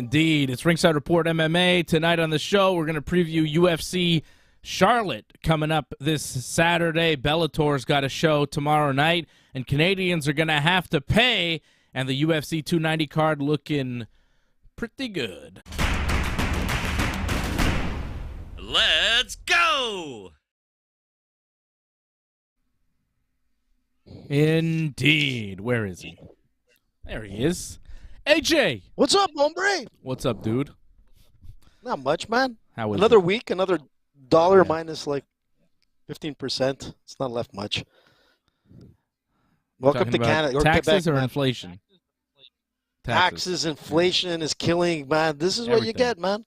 Indeed. It's Ringside Report MMA. Tonight on the show, we're going to preview UFC Charlotte coming up this Saturday. Bellator's got a show tomorrow night, and Canadians are going to have to pay, and the UFC 290 card looking pretty good. Let's go! Indeed. Where is he? There he is. AJ! What's up, hombre? What's up, dude? Not much, man. How is Another it? week, another dollar minus like 15%. It's not left much. Welcome Talking to about Canada. Or taxes Quebec, or man. inflation? Taxes, inflation is killing, man. This is what you Everything. get, man.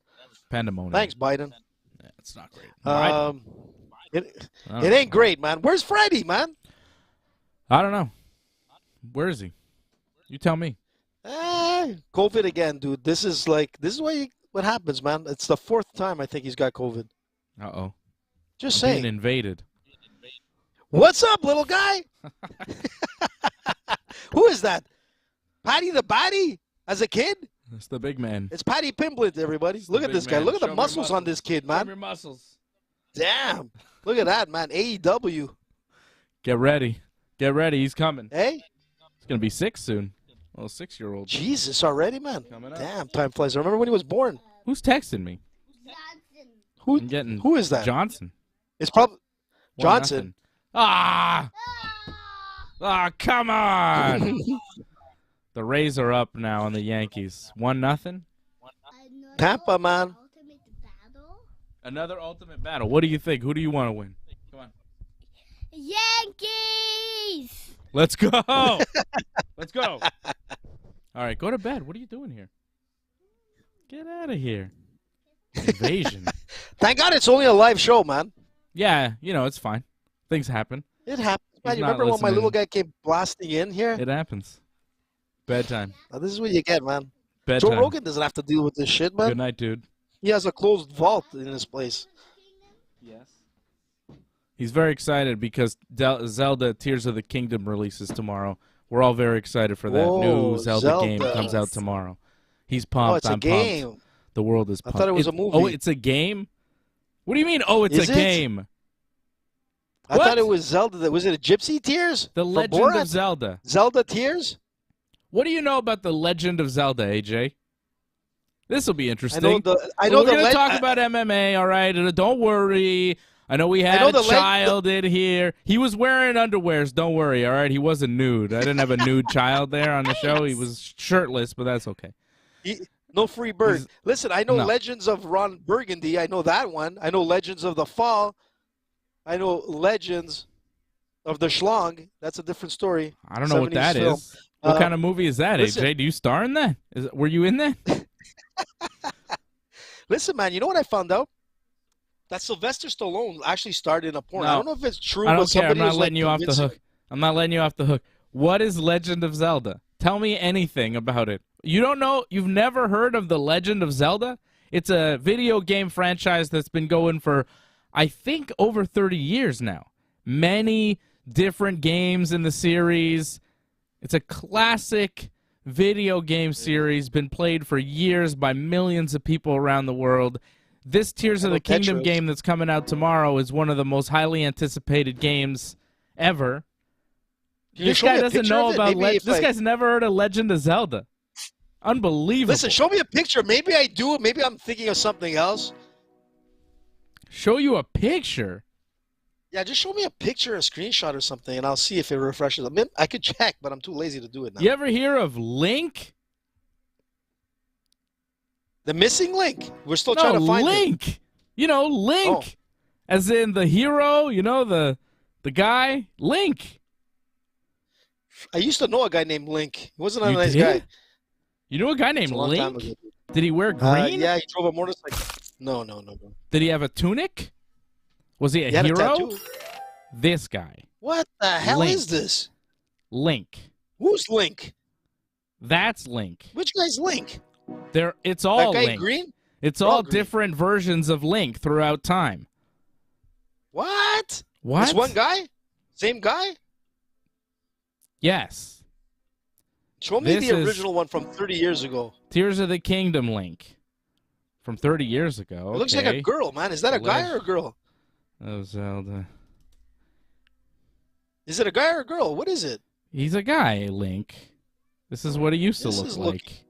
Pandemonium. Thanks, Biden. Yeah, it's not great. It I don't ain't great, man. Where's Freddie, man? I don't know. Where is he? You tell me. COVID again, dude. This is what happens, man. It's the fourth time I think he's got COVID. Uh-oh. Just I'm saying. being invaded. What's up, little guy? Who is that? Patty the Batty? As a kid? It's the big man. It's Patty Pimblett, everybody. Look at big this guy. man. Look at Show the me muscles on muscles. this kid, Show me man. your muscles. Damn. Look at that, man. AEW. Get ready. Get ready. He's coming. Hey? He's going to be 6 soon. Little 6-year-old. Jesus, already, man. Coming up. Damn, time flies. I remember when he was born. Who's texting me? I'm getting Who is that? Johnson. It's probably 1-0. Johnson. Ah! Ah, come on! The Rays are up now on the Yankees. 1-0? Tampa, man. Another ultimate battle. What do you think? Who do you want to win? Come on. Yankees! Let's go. Let's go. All right, go to bed. What are you doing here? Get out of here. Invasion. Thank God it's only a live show, man. Yeah, it's fine. Things happen. It happens, man. He's You not remember when my listening. little guy came blasting in here? It happens. Bedtime. Now, this is what you get, man. Bedtime. Joe Rogan doesn't have to deal with this shit, man. Good night, dude. He has a closed vault in his place. Yes. He's very excited because Zelda Tears of the Kingdom releases tomorrow. We're all very excited for that. Whoa, New Zelda game Zelda. comes out tomorrow. He's pumped. Oh, it's a I'm game. pumped. The world is I pumped. thought it was a movie. Oh, it's a game? What do you mean, oh, it's Is a it? game? I What? thought it was Zelda. Was it a Gypsy Tears? The From Legend Borat? of Zelda. Zelda Tears? What do you know about the Legend of Zelda, AJ? This will be interesting. I know the We're going to talk about MMA, all right? And don't worry. I know we had know a the child in here. He was wearing underwears. Don't worry, all right? He wasn't nude. I didn't have a nude child there on the show. He was shirtless, but that's okay. No free bird. He's- Listen, I know No. Legends of Ron Burgundy. I know that one. I know Legends of the Fall. I know Legends of the Schlong. That's a different story. I don't know what 70s that film. is. What kind of movie is that, listen. AJ? Do you star in that? Were you in that? Listen, man, you know what I found out? That Sylvester Stallone actually starred in a porn. No. I don't know if it's true, I but don't care. I'm somebody not was letting you off the convincing- hook. I'm not letting you off the hook. What is Legend of Zelda? Tell me anything about it. You don't know? You've never heard of the Legend of Zelda? It's a video game franchise that's been going for, I think, over 30 years now. Many different games in the series. It's a classic video game series, been played for years by millions of people around the world. This Tears of the Kingdom Tetris. game that's coming out tomorrow is one of the most highly anticipated games ever. Can you This show guy me a doesn't picture know of it? about Maybe if this I- guy's never heard of Legend of Zelda. Unbelievable. Listen, show me a picture. Maybe I do. Maybe I'm thinking of something else. Show you a picture. Yeah, just show me a picture, a screenshot or something, and I'll see if it refreshes. I mean, I could check, but I'm too lazy to do it now. You ever hear of Link? The missing link. We're still No, trying to find it. Link. You know, Link. Oh. As in the hero, the guy, Link. I used to know a guy named Link. He wasn't a You nice did? guy. You know a guy It's named a long time Link? ago. Did he wear green? Yeah, he drove a motorcycle. No. Did he have a tunic? Was he a He had a hero? tattoo. This guy, What the hell Link. is this? Link. Who's Link? That's Link. Which guy's Link? It's That all guy Link. in green? It's They're all all green. different versions of Link throughout time. What? What? This one guy? Same guy? Yes. Show me This the is original one from 30 years ago. Tears of the Kingdom link from 30 years ago. It looks like a girl, man. Is that a guy or a girl? Oh, Zelda. Is it a guy or a girl? What is it? He's a guy, Link. This is what he used to look like.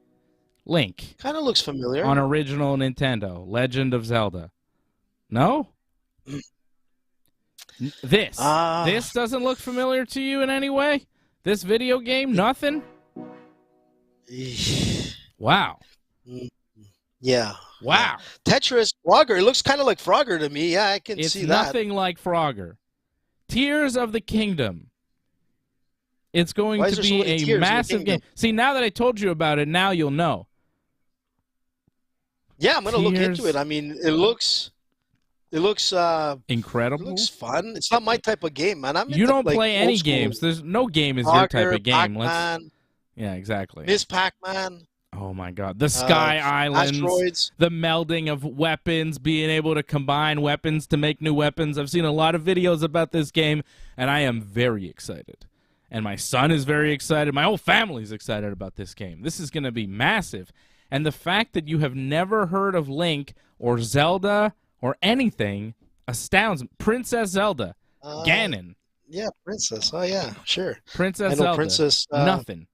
Link. Kind of looks familiar. On original Nintendo. Legend of Zelda. No? This doesn't look familiar to you in any way? This video game? Nothing? Wow. Yeah. Wow. Tetris, Frogger. It looks kind of like Frogger to me. Yeah, I can see that. It's nothing like Frogger. Tears of the Kingdom. It's going to be a massive game. See, now that I told you about it, now you'll know. Yeah, I'm going to look into it. I mean, it looks incredible. It looks fun. It's not my type of game, man. You don't play any games. There's no game is your type of game. Yeah, exactly. Miss Pac-Man. Oh my God! The Sky Islands, asteroids. The melding of weapons, being able to combine weapons to make new weapons. I've seen a lot of videos about this game, and I am very excited. And my son is very excited. My whole family's excited about this game. This is going to be massive. And the fact that you have never heard of Link or Zelda or anything astounds me. Princess Zelda, Ganon. Yeah, Princess. Oh, yeah, sure. Princess Zelda. Princess. Nothing.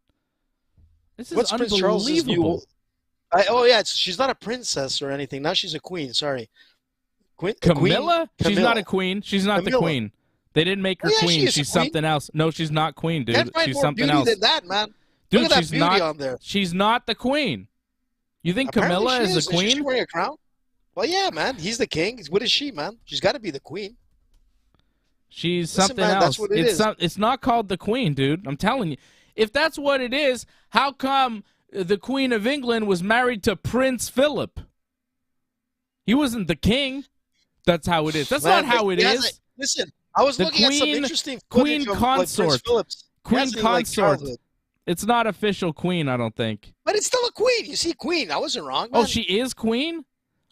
This is what's unbelievable. Prince Charles's oh, yeah, she's not a princess or anything. Now she's a queen. Sorry. Camilla? She's not a queen. She's not the queen. They didn't make her queen. She's something else. No, she's not queen, dude. She's something else. Than that, man. Dude, Look at she's that beauty not on there. She's not the queen. You think Apparently Camilla is the queen? Is she wearing a crown? Well, yeah, man. He's the king. What is she, man? She's got to be the queen. She's something else. That's what it is. It's not called the queen, dude. I'm telling you. If that's what it is, how come the Queen of England was married to Prince Philip? He wasn't the king. That's how it is. That's not how it is. Listen, I was looking at some interesting footage of Prince Philip's. Queen consort. It's not official queen, I don't think. But it's still a queen. You see, queen. I wasn't wrong. Man. Oh, she is queen?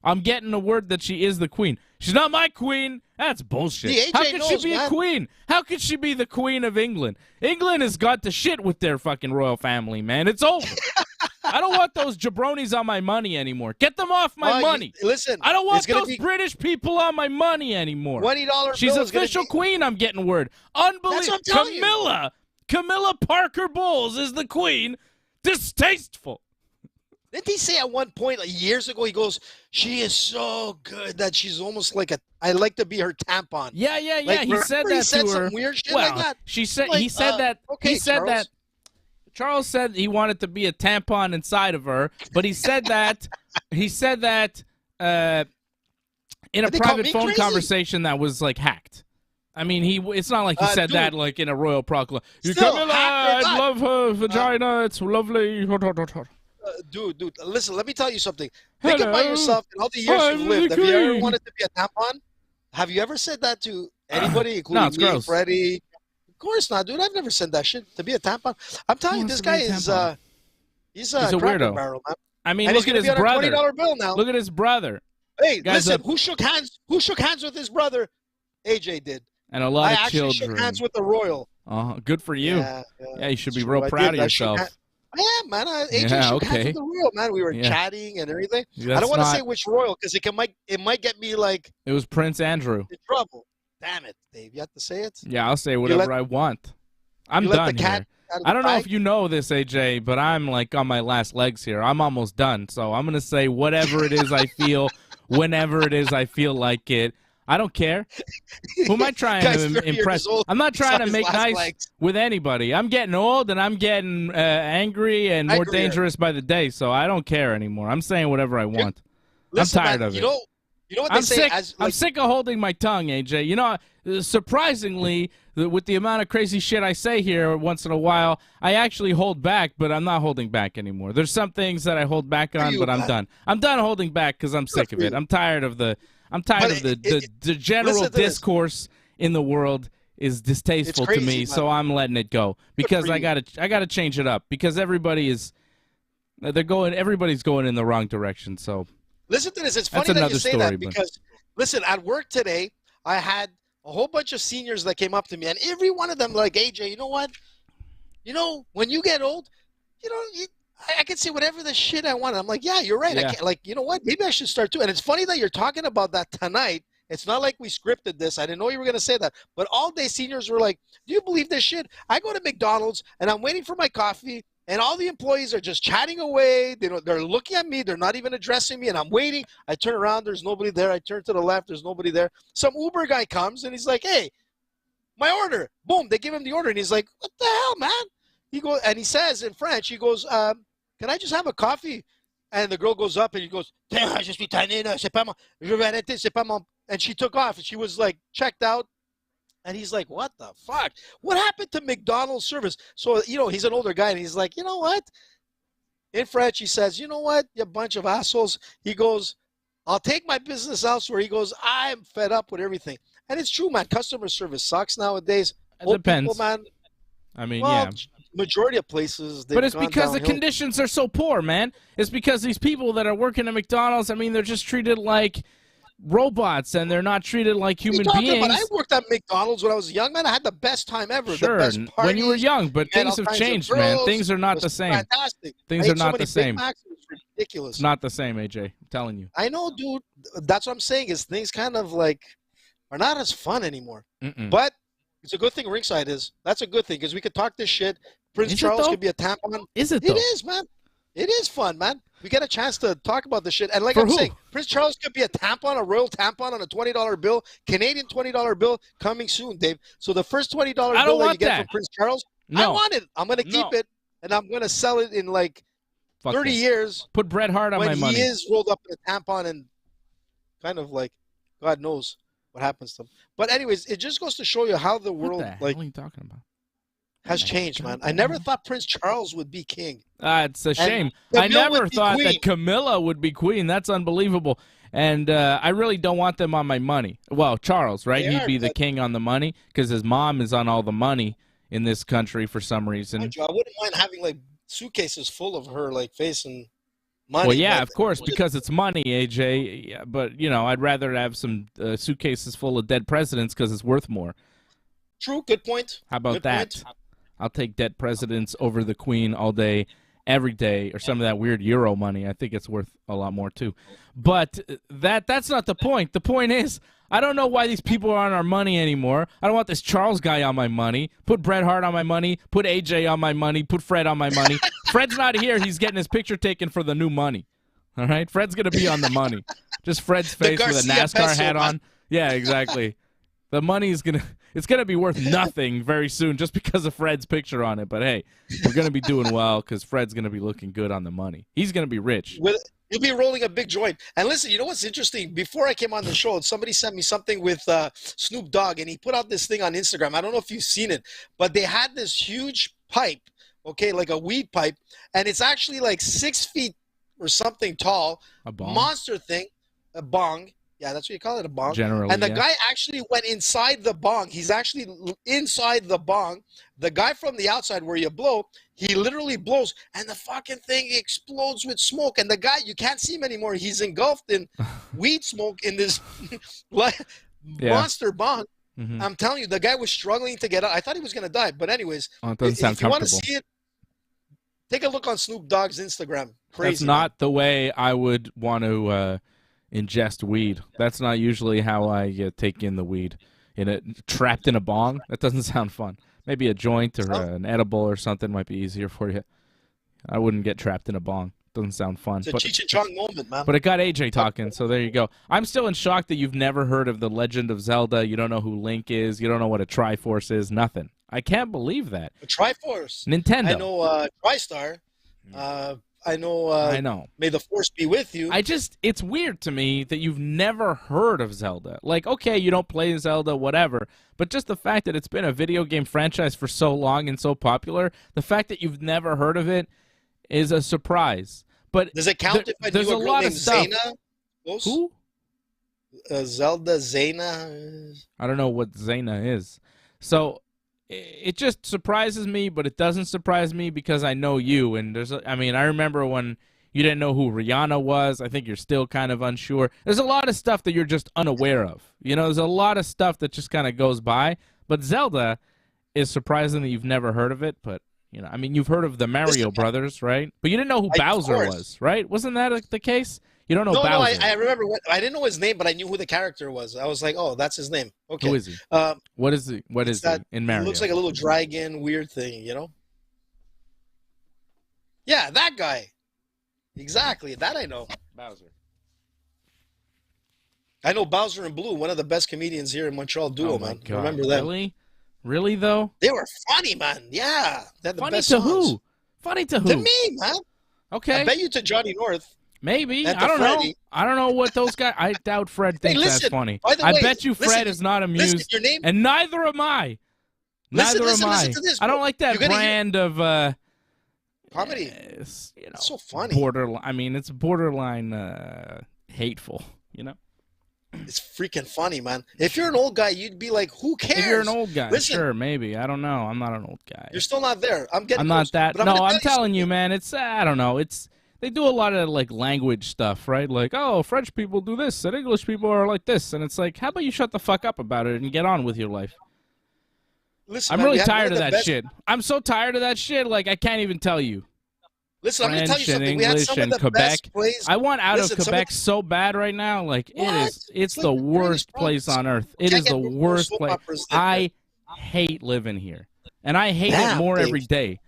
I'm getting the word that she is the queen. She's not my queen. That's bullshit. How could she be a queen? How could she be the Queen of England? England has got to shit with their fucking royal family, man. It's over. I don't want those jabronis on my money anymore. Get them off my money. Listen, I don't want those British people on my money anymore. $20 She's official queen, I'm getting word. Unbelievable. Camilla Parker Bowles is the queen. Distasteful. Didn't he say at one point, like years ago, he goes, she is so good that she's almost like I like to be her tampon. Yeah. Like, he said that to her. Some weird shit like that. He said that. Okay, he said that. Charles said he wanted to be a tampon inside of her, but he said that. He said that in a private phone conversation that was like hacked. I mean, it's not like he said that like in a royal proclamation. Camilla, I love her vagina. It's lovely. Dude, listen, let me tell you something. Think about yourself and all the years you've lived. Have you ever wanted to be a tampon? Have you ever said that to anybody, including me, Freddie? Of course not, dude. I've never said that shit. To be a tampon. I'm telling you, this guy is he's a weirdo. Barrel, man. I mean, look at his brother. $20 bill now. Look at his brother. Hey, listen, who shook hands with his brother? AJ did. And a lot of children. I actually shook hands with the royal. Good for you. Yeah, you should be real proud of yourself. Yeah, man. AJ shook hands with the royal, man. We were chatting and everything. I don't want to say which royal because it might get me like. It was Prince Andrew. In trouble. Damn it, Dave. You have to say it? Yeah, I'll say whatever I want. I'm done here. I don't know if you know this, AJ, but I'm like on my last legs here. I'm almost done. So I'm going to say whatever it is I feel, whenever it is I feel like it. I don't care. Who am I trying to impress? I'm not trying to make nice with anybody. I'm getting old and I'm getting angry and more dangerous by the day, so I don't care anymore. I'm saying whatever I want. Listen, I'm tired of it. You know what they say? I'm sick of holding my tongue, AJ. You know, surprisingly, with the amount of crazy shit I say here once in a while, I actually hold back, but I'm not holding back anymore. There's some things that I hold back on, but I'm done. I'm done holding back because I'm sick of it. I'm tired of the general discourse in the world is distasteful to me, so I'm letting it go because I gotta change it up because everybody's going in the wrong direction. So listen to this. It's funny that you say that because listen, at work today, I had a whole bunch of seniors that came up to me, and every one of them like, AJ, you know what? You know, when you get old, I can say whatever the shit I want. I'm like, yeah, you're right. Yeah. I can't, like, you know what? Maybe I should start too. And it's funny that you're talking about that tonight. It's not like we scripted this. I didn't know you were going to say that. But all day seniors were like, do you believe this shit? I go to McDonald's and I'm waiting for my coffee and all the employees are just chatting away. They're looking at me. They're not even addressing me. And I'm waiting. I turn around. There's nobody there. I turn to the left. There's nobody there. Some Uber guy comes and he's like, hey, my order. Boom. They give him the order. And he's like, what the hell, man? He goes, and he says in French, he goes, can I just have a coffee? And the girl goes up and he goes, je suis tanné, c'est pas mon, je vais arrêter, c'est pas mon. And she took off and she was like checked out. And he's like, what the fuck? What happened to McDonald's service? So, he's an older guy and he's like, you know what? In French, he says, you know what? You bunch of assholes. He goes, I'll take my business elsewhere. He goes, I'm fed up with everything. And it's true, man. Customer service sucks nowadays. It depends. People, man. I mean, well, yeah. Majority of places, but it's because the conditions are so poor, man. It's because these people that are working at McDonald's, I mean, they're just treated like robots and they're not treated like human beings. I worked at McDonald's when I was a young man. I had the best time ever. Sure, the best parties, when you were young, but things have changed, man. Things are not the same. Fantastic. Things are not the same. Macs, it was ridiculous. It's not the same, AJ. I'm telling you. I know, dude. That's what I'm saying is things kind of like are not as fun anymore. But it's a good thing Ringside is. That's a good thing because we could talk this shit. Prince Charles could be a tampon. Is it though? It is, man. It is fun, man. We get a chance to talk about this shit. And like For I'm who? saying, Prince Charles could be a tampon, a royal tampon on a $20 bill, Canadian $20 bill coming soon, Dave. So the first $20 bill that you get from Prince Charles, I want it. I'm going to keep it, and I'm going to sell it in like 30 years. Put Bret Hart on my money. When he is rolled up in a tampon and kind of like, God knows what happens to him. But anyways, it just goes to show you how the world what the hell are you talking about? Has changed, man. I never thought Prince Charles would be king. It's a shame. I never thought that Camilla would be queen. That's unbelievable. And I really don't want them on my money. Well, Charles, right? He'd be the king on the money because his mom is on all the money in this country for some reason. I wouldn't mind having like suitcases full of her like face and money. Well, yeah, of course, because it's money, AJ. Yeah, but, I'd rather have some suitcases full of dead presidents because it's worth more. True. Good point. How about that? I'll take dead presidents over the queen all day, every day, or some of that weird euro money. I think it's worth a lot more, too. But that's not the point. The point is, I don't know why these people are on our money anymore. I don't want this Charles guy on my money. Put Bret Hart on my money. Put AJ on my money. Put Fred on my money. Fred's not here. He's getting his picture taken for the new money. All right? Fred's going to be on the money. Just Fred's face with a NASCAR hat on. Yeah, exactly. The money's it's gonna be worth nothing very soon just because of Fred's picture on it. But hey, we're gonna be doing well because Fred's gonna be looking good on the money. He's gonna be rich. You'll be rolling a big joint. And listen, you know what's interesting? Before I came on the show, somebody sent me something with Snoop Dogg, and he put out this thing on Instagram. I don't know if you've seen it, but they had this huge pipe, okay, like a weed pipe, and it's actually like 6 feet or something tall. A bong? Monster thing, a bong. Yeah, that's what you call it, a bong. Generally, and the guy actually went inside the bong. He's actually inside the bong. The guy from the outside where you blow, he literally blows, and the fucking thing explodes with smoke. And the guy, you can't see him anymore. He's engulfed in weed smoke in this monster bong. I'm telling you, the guy was struggling to get out. I thought he was going to die. But anyways, if you want to see it, take a look on Snoop Dogg's Instagram. Crazy. That's not the way I would want to ingest weed. That's not usually how I take in the weed. Trapped in a bong? That doesn't sound fun. Maybe a joint or an edible or something might be easier for you. I wouldn't get trapped in a bong. Doesn't sound fun. It's a Cheech and Chong moment, man. But it got AJ talking, so there you go. I'm still in shock that you've never heard of The Legend of Zelda. You don't know who Link is. You don't know what a Triforce is. Nothing. I can't believe that. A Triforce? Nintendo. I know TriStar. I know. May the Force be with you. It's weird to me that you've never heard of Zelda. Like, okay, you don't play Zelda, whatever, but just the fact that it's been a video game franchise for so long and so popular, the fact that you've never heard of it is a surprise. But does it count if I do a girl named Zaina? Who? Zelda Zaina. I don't know what Zaina is. So it just surprises me, but it doesn't surprise me because I know you. And I remember when you didn't know who Rihanna was. I think you're still kind of unsure. There's a lot of stuff that you're just unaware of. There's a lot of stuff that just kind of goes by. But Zelda is surprising that you've never heard of it. But You know, I mean, you've heard of the Mario Brothers, right? But you didn't know who Bowser was, right? Wasn't that the case? You don't know Bowser. No, I remember. I didn't know his name, but I knew who the character was. I was like, oh, that's his name. Okay. Who is he? What is he? What is he in Mario? He looks like a little dragon, weird thing, you know? Yeah, that guy. Exactly. That I know. Bowser. I know Bowser and Blue, one of the best comedians here in Montreal duo, man. God. Remember them? Really? Really, though? They were funny, man. Yeah. They had the funny best to songs. who? Funny to who? To me, man. Okay. I bet you to Johnny North. Maybe. I don't know. I don't know what those guys... I doubt Fred thinks that's funny. I bet you Fred is not amused. Listen, your name... And neither am I. Neither am I. Listen to this, I don't like that brand of... comedy. It's, you know, it's so funny. Borderline. I mean, it's borderline hateful, you know? It's freaking funny, man. If you're an old guy, you'd be like, who cares? If you're an old guy, listen, sure, maybe. I don't know. I'm not an old guy. You're still not there. I'm not that. No, I'm telling you, man. It's, I don't know. They do a lot of, like, language stuff, right? Like, oh, French people do this, and English people are like this. And it's like, how about you shut the fuck up about it and get on with your life? Listen, I'm really tired of that shit. I'm so tired of that shit, like, I can't even tell you. Listen, I'm going to tell you something. We had some of the best plays. I want out of Quebec so bad right now. Like, it's the worst place on earth. It is the worst place. I hate living here. And I hate it more every day.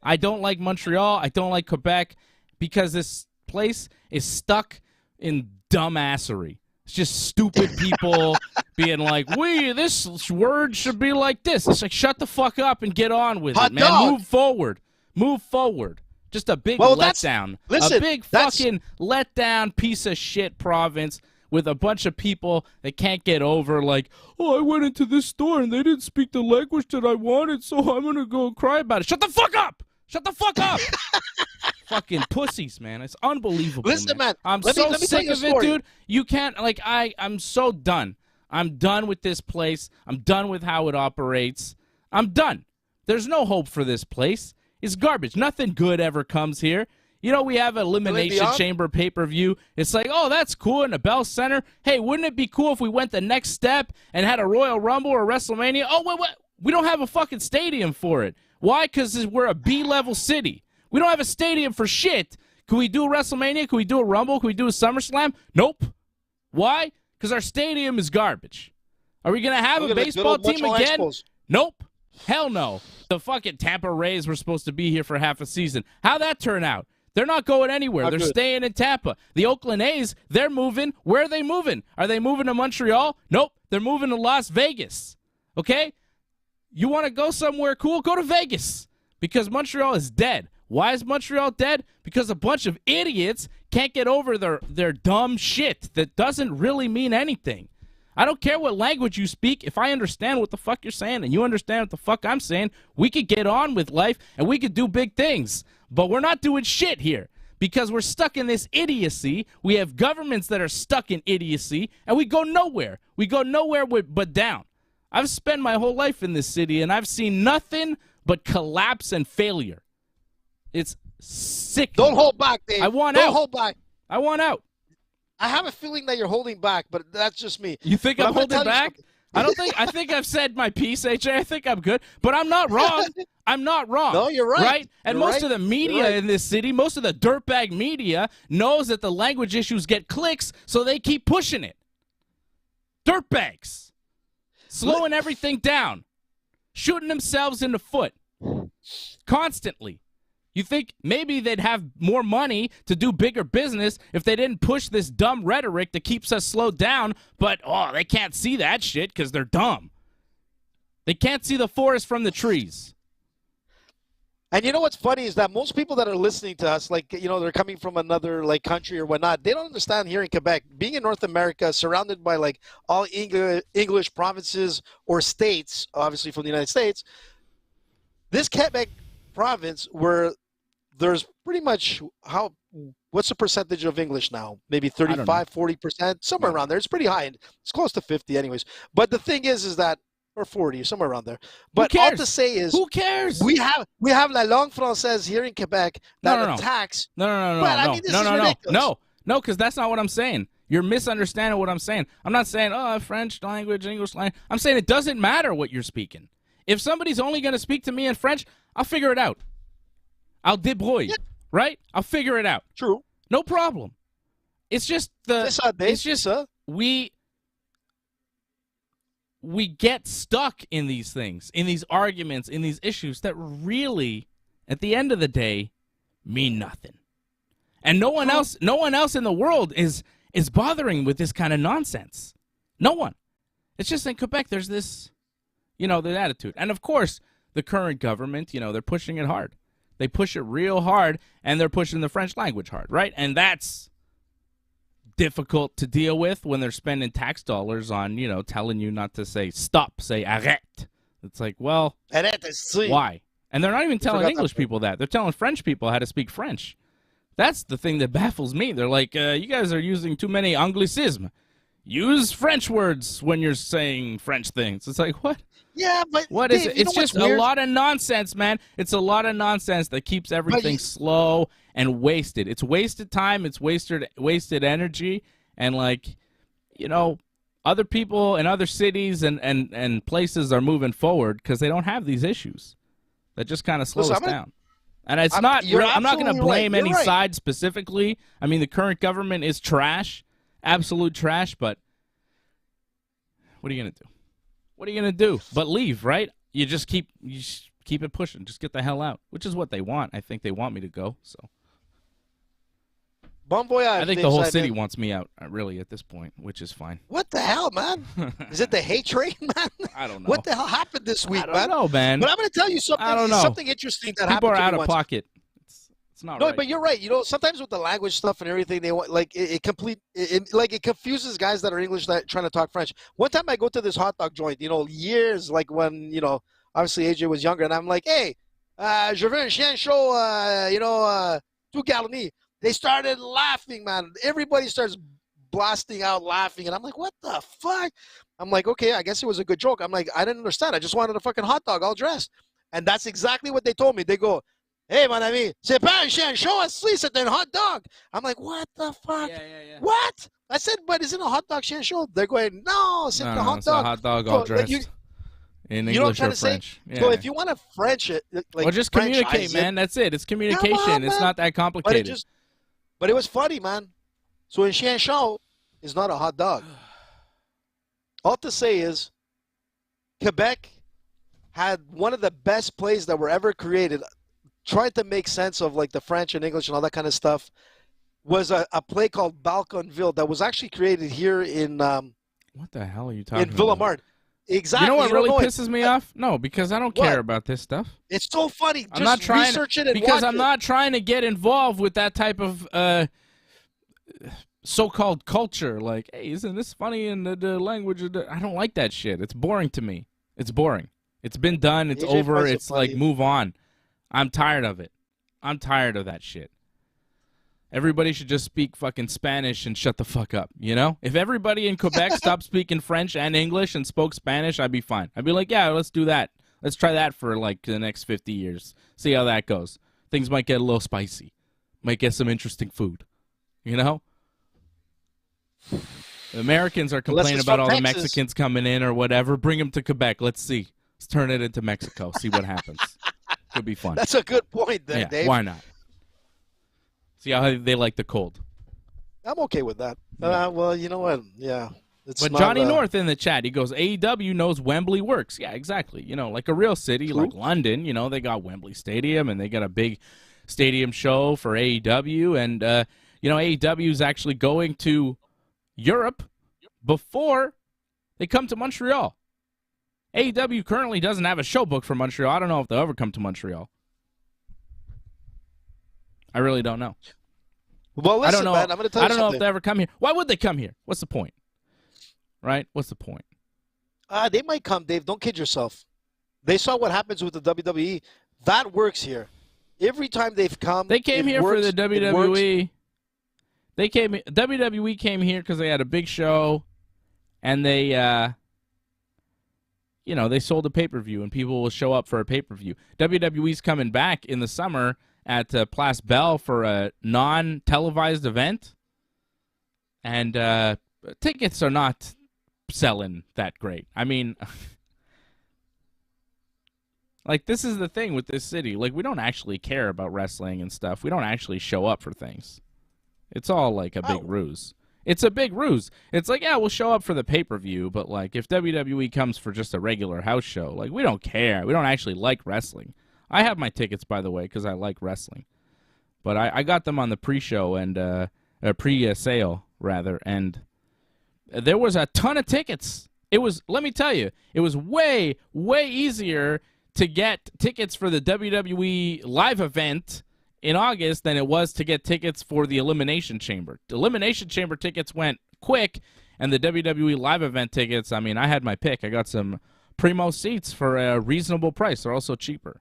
I don't like Montreal. I don't like Quebec because this place is stuck in dumbassery. It's just stupid people being like, this word should be like this. It's like, shut the fuck up and get on with it, man. Move forward. Move forward. Just a big letdown. Listen, a big fucking letdown piece of shit province with a bunch of people that can't get over, like, oh, I went into this store and they didn't speak the language that I wanted, so I'm going to go cry about it. Shut the fuck up! Shut the fuck up! Fucking pussies, man. It's unbelievable, Listen, man. I'm so sick of it, dude. You can't, like, I'm so done. I'm done with this place. I'm done with how it operates. I'm done. There's no hope for this place. It's garbage. Nothing good ever comes here. You know, we have Elimination Chamber pay-per-view. It's like, oh, that's cool in the Bell Center. Hey, wouldn't it be cool if we went the next step and had a Royal Rumble or WrestleMania? Oh, wait. We don't have a fucking stadium for it. Why? Because we're a B-level city. We don't have a stadium for shit. Can we do a WrestleMania? Can we do a Rumble? Can we do a SummerSlam? Nope. Why? Because our stadium is garbage. Are we going to have a baseball team again? Expos. Nope. Hell no. The fucking Tampa Rays were supposed to be here for half a season. How'd that turn out? They're not going anywhere. They're staying in Tampa. The Oakland A's, they're moving. Where are they moving? Are they moving to Montreal? Nope. They're moving to Las Vegas. Okay? You want to go somewhere cool? Go to Vegas. Because Montreal is dead. Why is Montreal dead? Because a bunch of idiots can't get over their dumb shit that doesn't really mean anything. I don't care what language you speak. If I understand what the fuck you're saying and you understand what the fuck I'm saying, we could get on with life and we could do big things. But we're not doing shit here because we're stuck in this idiocy. We have governments that are stuck in idiocy, and we go nowhere. We go nowhere but down. I've spent my whole life in this city, and I've seen nothing but collapse and failure. It's sick. Don't hold back, Dave. I want out. Don't hold back. I want out. I have a feeling that you're holding back, but that's just me. You think I'm holding back? I think I've said my piece, AJ. I think I'm good, but I'm not wrong. I'm not wrong. No, you're right. Right? And most of the media in this city, most of the dirtbag media knows that the language issues get clicks, so they keep pushing it. Dirtbags. Slowing everything down. Shooting themselves in the foot. Constantly. You think maybe they'd have more money to do bigger business if they didn't push this dumb rhetoric that keeps us slowed down, but, oh, they can't see that shit because they're dumb. They can't see the forest from the trees. And you know what's funny is that most people that are listening to us, like, you know, they're coming from another, like, country or whatnot, they don't understand here in Quebec, being in North America, surrounded by, like, all English provinces or states, obviously from the United States, this Quebec province where there's pretty much what's the percentage of English now? Maybe 35, 40%, somewhere around there. It's pretty high. It's close to 50 anyways. But the thing is that, or 40, somewhere around there. But all to say is, who cares? We have la langue française here in Quebec that attacks. No, because that's not what I'm saying. You're misunderstanding what I'm saying. I'm not saying, French language, English language. I'm saying it doesn't matter what you're speaking. If somebody's only going to speak to me in French, I'll figure it out. I'll débrouille, Yeah. right? I'll figure it out. True. No problem. It's just we get stuck in these things, in these arguments, in these issues that really, at the end of the day, mean nothing. And no one else in the world is bothering with this kind of nonsense. No one. It's just in Quebec there's this, the attitude. And of course, the current government, they're pushing it hard. They push it real hard, and they're pushing the French language hard, right? And that's difficult to deal with when they're spending tax dollars on, telling you not to say stop, say arrête. It's like, well, why? And they're not even telling English people that. They're telling French people how to speak French. That's the thing that baffles me. They're like, you guys are using too many anglicisms. Use French words when you're saying French things. It's like, what? Yeah, but what Dave, is it? It's just a lot of nonsense, man. It's a lot of nonsense that keeps everything slow and wasted. It's wasted time. It's wasted energy. And, other people in other cities and places are moving forward because they don't have these issues. That just kind of slows us down. And it's I'm not going to blame any side specifically. I mean, the current government is trash, absolute trash, but what are you going to do? What are you going to do? But leave, right? You just keep it pushing. Just get the hell out, which is what they want. I think they want me to go, so. Bon voyage, I think the whole city wants me out, really, at this point, which is fine. What the hell, man? Is it the hate train, man? I don't know. What the hell happened this week, man? I don't know, man. But I'm going to tell you something. I don't know. Something interesting that happened to me once. People are out of pocket. It's not right. No, but you're right. Sometimes with the language stuff and everything, they want it confuses guys that are English that trying to talk French. One time I go to this hot dog joint, years when obviously AJ was younger, and I'm like, hey, je veux un chien chaud, tout garni. They started laughing, man. Everybody starts blasting out laughing, and I'm like, what the fuck? I'm like, okay, I guess it was a good joke. I'm like, I didn't understand. I just wanted a fucking hot dog all dressed. And that's exactly what they told me. They go, hey, mon ami, c'est pas un chien chaud, c'est un hot dog. I'm like, what the fuck? Yeah. What? I said, but isn't a hot dog chien chaud? They're going, no, c'est a hot dog. A hot dog all dressed. In English or French. Yeah. So if you want to French it, just communicate, man. That's it. It's communication. It's not that complicated. But it was funny, man. So in chien chaud is not a hot dog. All to say is, Quebec had one of the best plays that were ever created. Trying to make sense of the French and English and all that kind of stuff was a play called Balconville that was actually created here in what the hell are you talking about? In Villemart. Exactly. You know what really pisses me off? No, because I don't care about this stuff. It's so funny. I'm not trying research it and because watch I'm not trying to get involved with that type of so-called culture. Like, hey, isn't this funny in the language? I don't like that shit. It's boring to me. It's boring. It's been done. It's over. It's like, move on. I'm tired of it. I'm tired of that shit. Everybody should just speak fucking Spanish and shut the fuck up, If everybody in Quebec stopped speaking French and English and spoke Spanish, I'd be fine. I'd be like, yeah, let's do that. Let's try that for, the next 50 years. See how that goes. Things might get a little spicy. Might get some interesting food. Americans are complaining about all the Mexicans coming in or whatever. Bring them to Quebec. Let's see. Let's turn it into Mexico. See what happens. Could be fun. That's a good point there, Dave. Why not? See how they like the cold. I'm okay with that. Well, you know what? Yeah. But Johnny North in the chat, he goes, AEW knows Wembley works. Yeah, exactly. like a real city like London, they got Wembley Stadium and they got a big stadium show for AEW. And, AEW is actually going to Europe before they come to Montreal. AEW currently doesn't have a show book for Montreal. I don't know if they'll ever come to Montreal. I really don't know. Well, listen, I don't know. Man, I'm going to tell you I don't know if they ever come here. Why would they come here? What's the point? Right? What's the point? They might come, Dave. Don't kid yourself. They saw what happens with the WWE. That works here. Every time they've come, they came here for the WWE. WWE came here because they had a big show, and they, they sold a pay-per-view, and people will show up for a pay-per-view. WWE's coming back in the summer at Place Belle for a non-televised event, and tickets are not selling that great. I mean, Like, this is the thing with this city. Like, we don't actually care about wrestling and stuff. We don't actually show up for things. It's all like a big ruse. It's a big ruse. It's like, yeah, we'll show up for the pay-per-view, but like if WWE comes for just a regular house show, like we don't care. We don't actually like wrestling. I have my tickets, by the way, because I like wrestling. But I got them on the pre-show and pre-sale, rather, and there was a ton of tickets. It was, let me tell you, it was way, way easier to get tickets for the WWE live event in August than it was to get tickets for the Elimination Chamber. The Elimination Chamber tickets went quick, and the WWE live event tickets, I mean, I had my pick. I got some primo seats for a reasonable price. They're also cheaper.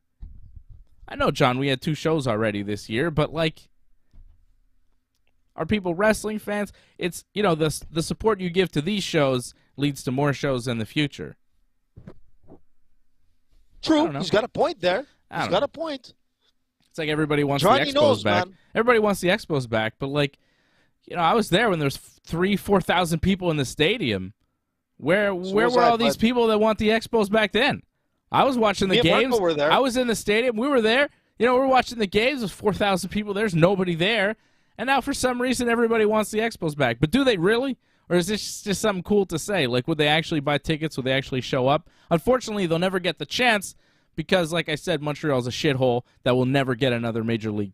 I know, John, we had 2 shows already this year, but, like, are people wrestling fans? It's, you know, the support you give to these shows leads to more shows in the future. True. He's got a point there. He's got a point. It's like everybody wants the Expos back. Man. Everybody wants the Expos back, but, like, you know, I was there when there's 3,000-4,000 people in the stadium. Where were all these people that want the Expos back then? I was watching the games. I was in the stadium. We were there. You know, we were watching the games. There's 4,000 people. There's nobody there. And now, for some reason, everybody wants the Expos back. But do they really? Or is this just something cool to say? Like, would they actually buy tickets? Would they actually show up? Unfortunately, they'll never get the chance because, like I said, Montreal's a shithole that will never get another major league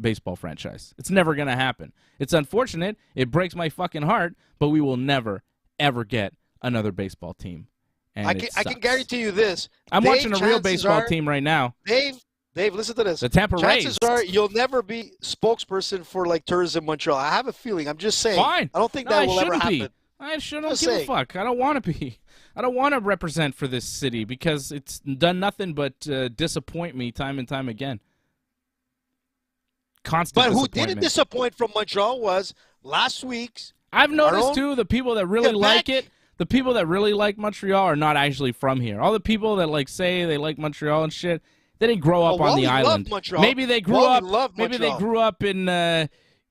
baseball franchise. It's never going to happen. It's unfortunate. It breaks my fucking heart, but we will never, ever get another baseball team. And I can guarantee you this. I'm watching a real baseball team right now. Dave, listen to this. The Tampa Rays. Chances are you'll never be spokesperson for, like, Tourism Montreal. I have a feeling. I'm just saying. Fine. I don't think that will ever happen. I don't give a fuck. I don't want to be. I don't want to represent for this city because it's done nothing but disappoint me time and time again. Constant But who didn't disappoint from Montreal was last week's. I've noticed, too, the people that really like it, the people that really like Montreal are not actually from here. All the people that, like, say they like Montreal and shit, they didn't grow up on the island. Maybe they grew up. Maybe they grew up in,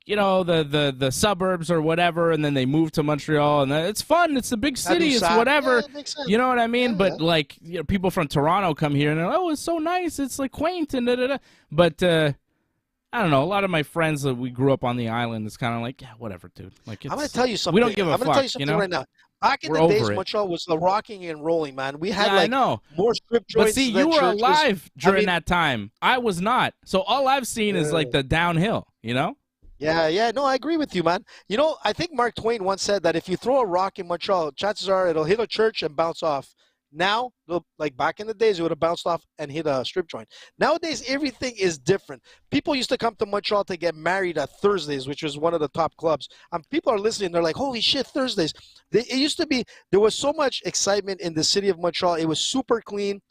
you know, the suburbs or whatever, and then they moved to Montreal, and it's fun. It's a big city. It's whatever. Yeah, you know what I mean? But like, you know, people from Toronto come here and they're like, oh, it's so nice. It's like quaint and da da da. But I don't know. A lot of my friends that we grew up on the island, it's kind of like, yeah, whatever, dude. Like, I'm gonna tell you something. We don't give a fuck. I'm gonna tell you something right now. Back in the days, Montreal was the rocking and rolling, man. We had more strip joints. But see, you were alive during that time. I was not. So all I've seen is like the downhill, you know? Yeah. No, I agree with you, man. You know, I think Mark Twain once said that if you throw a rock in Montreal, chances are it'll hit a church and bounce off. Now, like back in the days, it would have bounced off and hit a strip joint. Nowadays, everything is different. People used to come to Montreal to get married at Thursdays, which was one of the top clubs. And people are listening. They're like, holy shit, Thursdays. It used to be, there was so much excitement in the city of Montreal. It was super clean.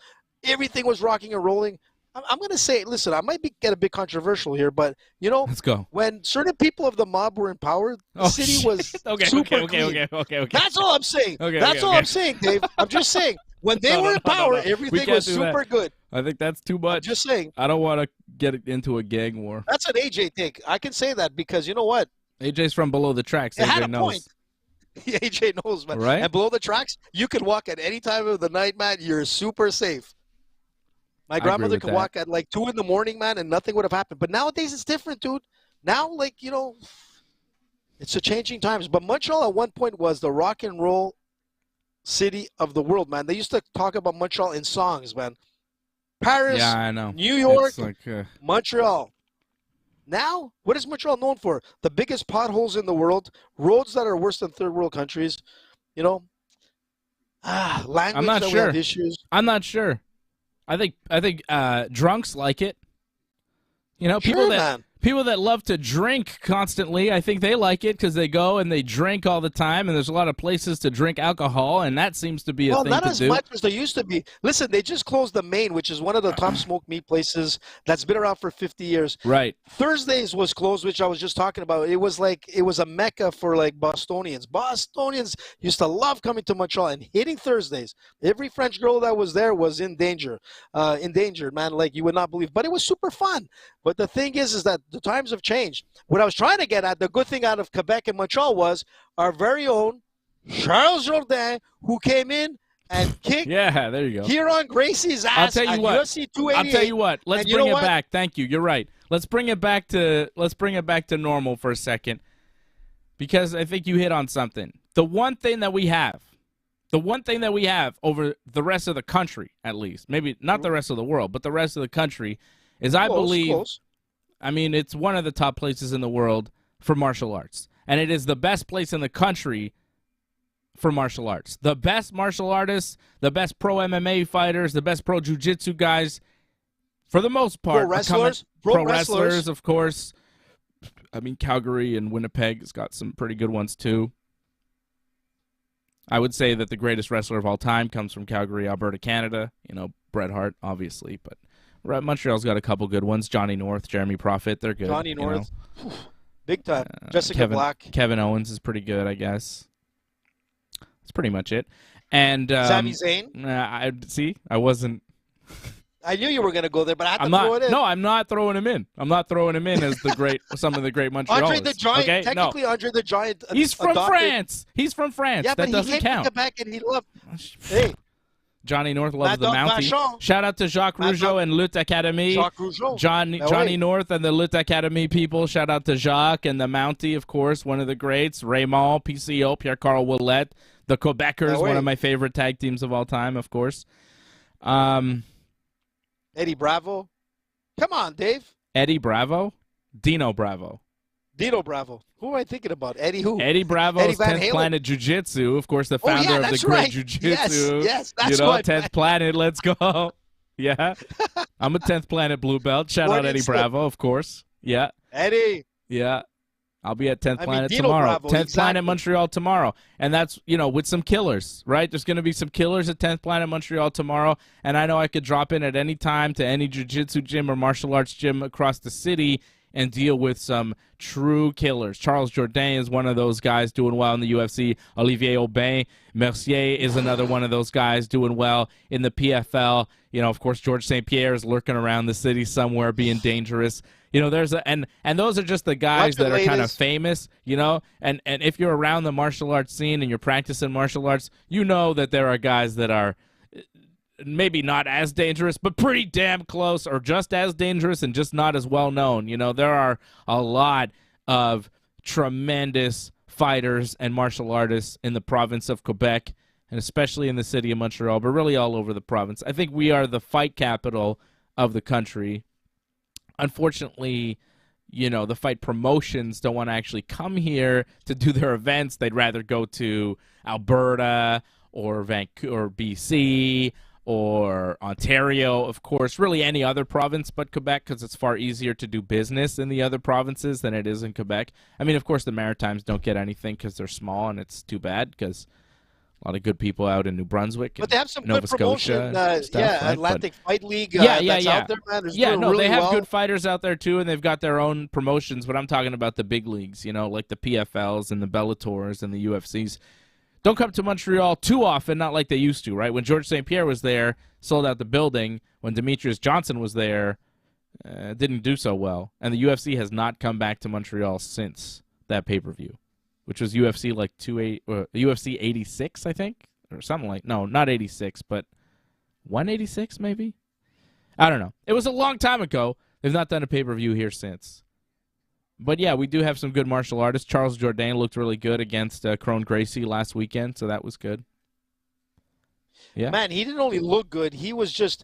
Everything was rocking and rolling. I'm going to say, listen, I might get a bit controversial here, but, you know, let's go. When certain people of the mob were in power, the city was super clean. Okay. That's all I'm saying. That's all I'm saying, Dave. I'm just saying. When they were in power, everything was super good. I think that's too much. I'm just saying. I don't want to get into a gang war. That's an AJ take. I can say that because you know what? AJ's from below the tracks. It had a point. AJ knows, man. Right? And below the tracks, you can walk at any time of the night, man. You're super safe. My grandmother could walk at like 2 in the morning, man, and nothing would have happened. But nowadays, it's different, dude. Now, like, you know, it's a changing times. But Montreal at one point was the rock and roll city of the world, man. They used to talk about Montreal in songs, man. Paris, I know. New York, Montreal. Now, what is Montreal known for? The biggest potholes in the world, roads that are worse than third world countries, you know. Language I'm not that sure. We have issues. I'm not sure. I think drunks like it. You know, people that love to drink constantly, I think they like it because they go and they drink all the time, and there's a lot of places to drink alcohol, and that seems to be a thing to do. Well, not as much as there used to be. Listen, they just closed the Maine, which is one of the top smoked meat places that's been around for 50 years. Right. Thursdays was closed, which I was just talking about. It was a mecca for like Bostonians. Bostonians used to love coming to Montreal and hitting Thursdays. Every French girl that was there was endangered, man, like you would not believe. But it was super fun. But the thing is that the times have changed. What I was trying to get at, the good thing out of Quebec and Montreal was our very own Charles Jourdain, who came in and kick there you go. Kieran Gracie's ass I'll tell you what. UFC 288. I'll tell you what. Let's bring it back. Thank you. You're right. Let's bring it back to normal for a second, because I think you hit on something. The one thing that we have over the rest of the country, at least, maybe not the rest of the world, but the rest of the country, is I believe, I mean, it's one of the top places in the world for martial arts. And it is the best place in the country for martial arts. The best martial artists, the best pro MMA fighters, the best pro jiu-jitsu guys, for the most part. Pro wrestlers, of course. I mean, Calgary and Winnipeg has got some pretty good ones, too. I would say that the greatest wrestler of all time comes from Calgary, Alberta, Canada. You know, Bret Hart, obviously. But Montreal's got a couple good ones. Johnny North, Jeremy Prophet, they're good. Johnny North. Big time. Jessica Black. Kevin Owens is pretty good, I guess. That's pretty much it. And Sami Zayn. I wasn't. I knew you were going to go there, but I had to throw it in. No, I'm not throwing him in. I'm not throwing him in as some of the great Montrealers. Andre the Giant. Okay? Technically, Andre the Giant. He's from France. He's from France. Yeah, that but doesn't he came count. to Quebec and he loved. Hey. Johnny North loves the Mountie. Shout out to Jacques Rougeau and Lutte Academy. Jacques Rougeau. Johnny North and the Lutte Academy people. Shout out to Jacques and the Mountie, of course, one of the greats. Raymond, PCO, Pierre-Carl Ouellet. The Quebecers, one of my favorite tag teams of all time, of course. Eddie Bravo. Come on, Dave. Eddie Bravo? Dino Bravo. Dino Bravo. Who am I thinking about? Eddie who? Eddie Bravo's 10th Planet Jiu-Jitsu, of course, the founder of the great Jiu-Jitsu. Yes, that's right. 10th Planet, let's go. Yeah. I'm a 10th Planet blue belt. Shout out Eddie Bravo, of course. Yeah. Eddie. Yeah. I'll be at 10th Planet tomorrow. Bravo, 10th Planet Montreal tomorrow. And that's, with some killers, right? There's going to be some killers at 10th Planet Montreal tomorrow. And I know I could drop in at any time to any jiu-jitsu gym or martial arts gym across the city and deal with some true killers. Charles Jourdain is one of those guys doing well in the UFC. Olivier Aubin. Mercier is another one of those guys doing well in the PFL. Of course, Georges St-Pierre is lurking around the city somewhere being dangerous. There's and those are just the guys that are kind of famous, and if you're around the martial arts scene and you're practicing martial arts, that there are guys that are maybe not as dangerous, but pretty damn close, or just as dangerous and just not as well known. There are a lot of tremendous fighters and martial artists in the province of Quebec, and especially in the city of Montreal, but really all over the province. I think we are the fight capital of the country. Unfortunately, the fight promotions don't want to actually come here to do their events. They'd rather go to Alberta or Vancouver or BC or Ontario, of course, really any other province but Quebec, because it's far easier to do business in the other provinces than it is in Quebec. I mean, of course, the Maritimes don't get anything because they're small, and it's too bad because a lot of good people out in New Brunswick, but they have some Nova good promotion. Scotia, right? Atlantic Fight League. That's out there, man. They have good fighters out there too, and they've got their own promotions. But I'm talking about the big leagues, like the PFLs and the Bellators and the UFCs. Don't come to Montreal too often, not like they used to, right? When Georges St-Pierre was there, sold out the building. When Demetrius Johnson was there, didn't do so well. And the UFC has not come back to Montreal since that pay-per-view, which was UFC UFC 86, I think, or something like. No, not 86, but 186 maybe. I don't know. It was a long time ago. They've not done a pay-per-view here since. But yeah, we do have some good martial artists. Charles Jourdain looked really good against Kron Gracie last weekend, so that was good. Yeah, man, he didn't only look good. He was just,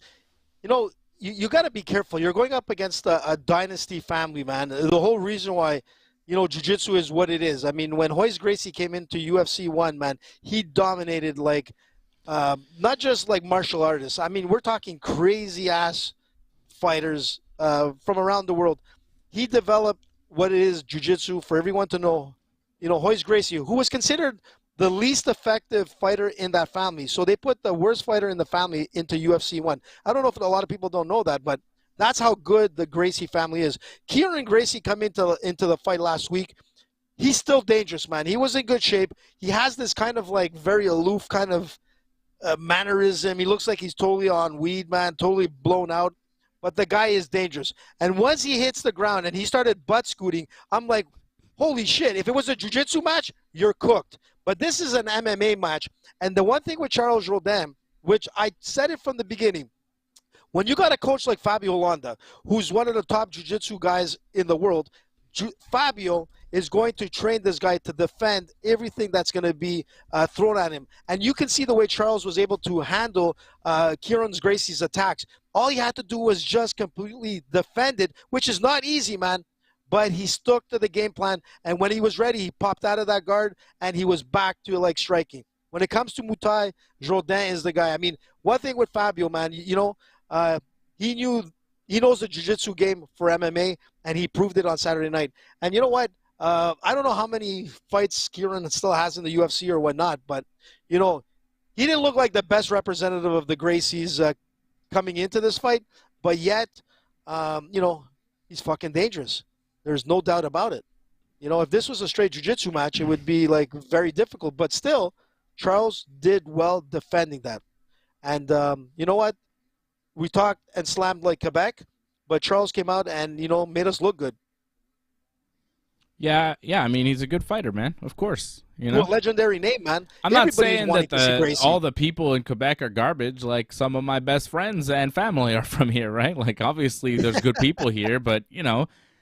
you got to be careful. You're going up against a dynasty family, man. The whole reason why. Jiu-jitsu is what it is. I mean, when Royce Gracie came into UFC 1, man, he dominated not just like martial artists. I mean, we're talking crazy-ass fighters from around the world. He developed what it is, jiu-jitsu, for everyone to know. Royce Gracie, who was considered the least effective fighter in that family. So they put the worst fighter in the family into UFC 1. I don't know if a lot of people don't know that, but that's how good the Gracie family is. Kieran Gracie come into the fight last week. He's still dangerous, man. He was in good shape. He has this kind of very aloof kind of mannerism. He looks like he's totally on weed, man, totally blown out. But the guy is dangerous. And once he hits the ground and he started butt scooting, I'm like, holy shit. If it was a jiu-jitsu match, you're cooked. But this is an MMA match. And the one thing with Charles Jourdain, which I said it from the beginning, when you got a coach like Fabio Landa, who's one of the top jiu-jitsu guys in the world, Fabio is going to train this guy to defend everything that's going to be thrown at him. And you can see the way Charles was able to handle Kieran Gracie's attacks. All he had to do was just completely defend it, which is not easy, man. But he stuck to the game plan, and when he was ready, he popped out of that guard, and he was back to, like, striking. When it comes to Muay Thai, Jourdain is the guy. I mean, one thing with Fabio, man, he knows the jiu-jitsu game for MMA, and he proved it on Saturday night. And you know what? I don't know how many fights Kieran still has in the UFC or whatnot, but, he didn't look like the best representative of the Gracies coming into this fight, but yet, he's fucking dangerous. There's no doubt about it. If this was a straight jiu-jitsu match, it would be, like, very difficult. But still, Charles did well defending that. And you know what? We talked and slammed like Quebec, but Charles came out and, made us look good. Yeah. I mean, he's a good fighter, man. Of course. Well, legendary name, man. I'm not saying that all the people in Quebec are garbage. Like, some of my best friends and family are from here, right? Like, obviously, there's good people here, but,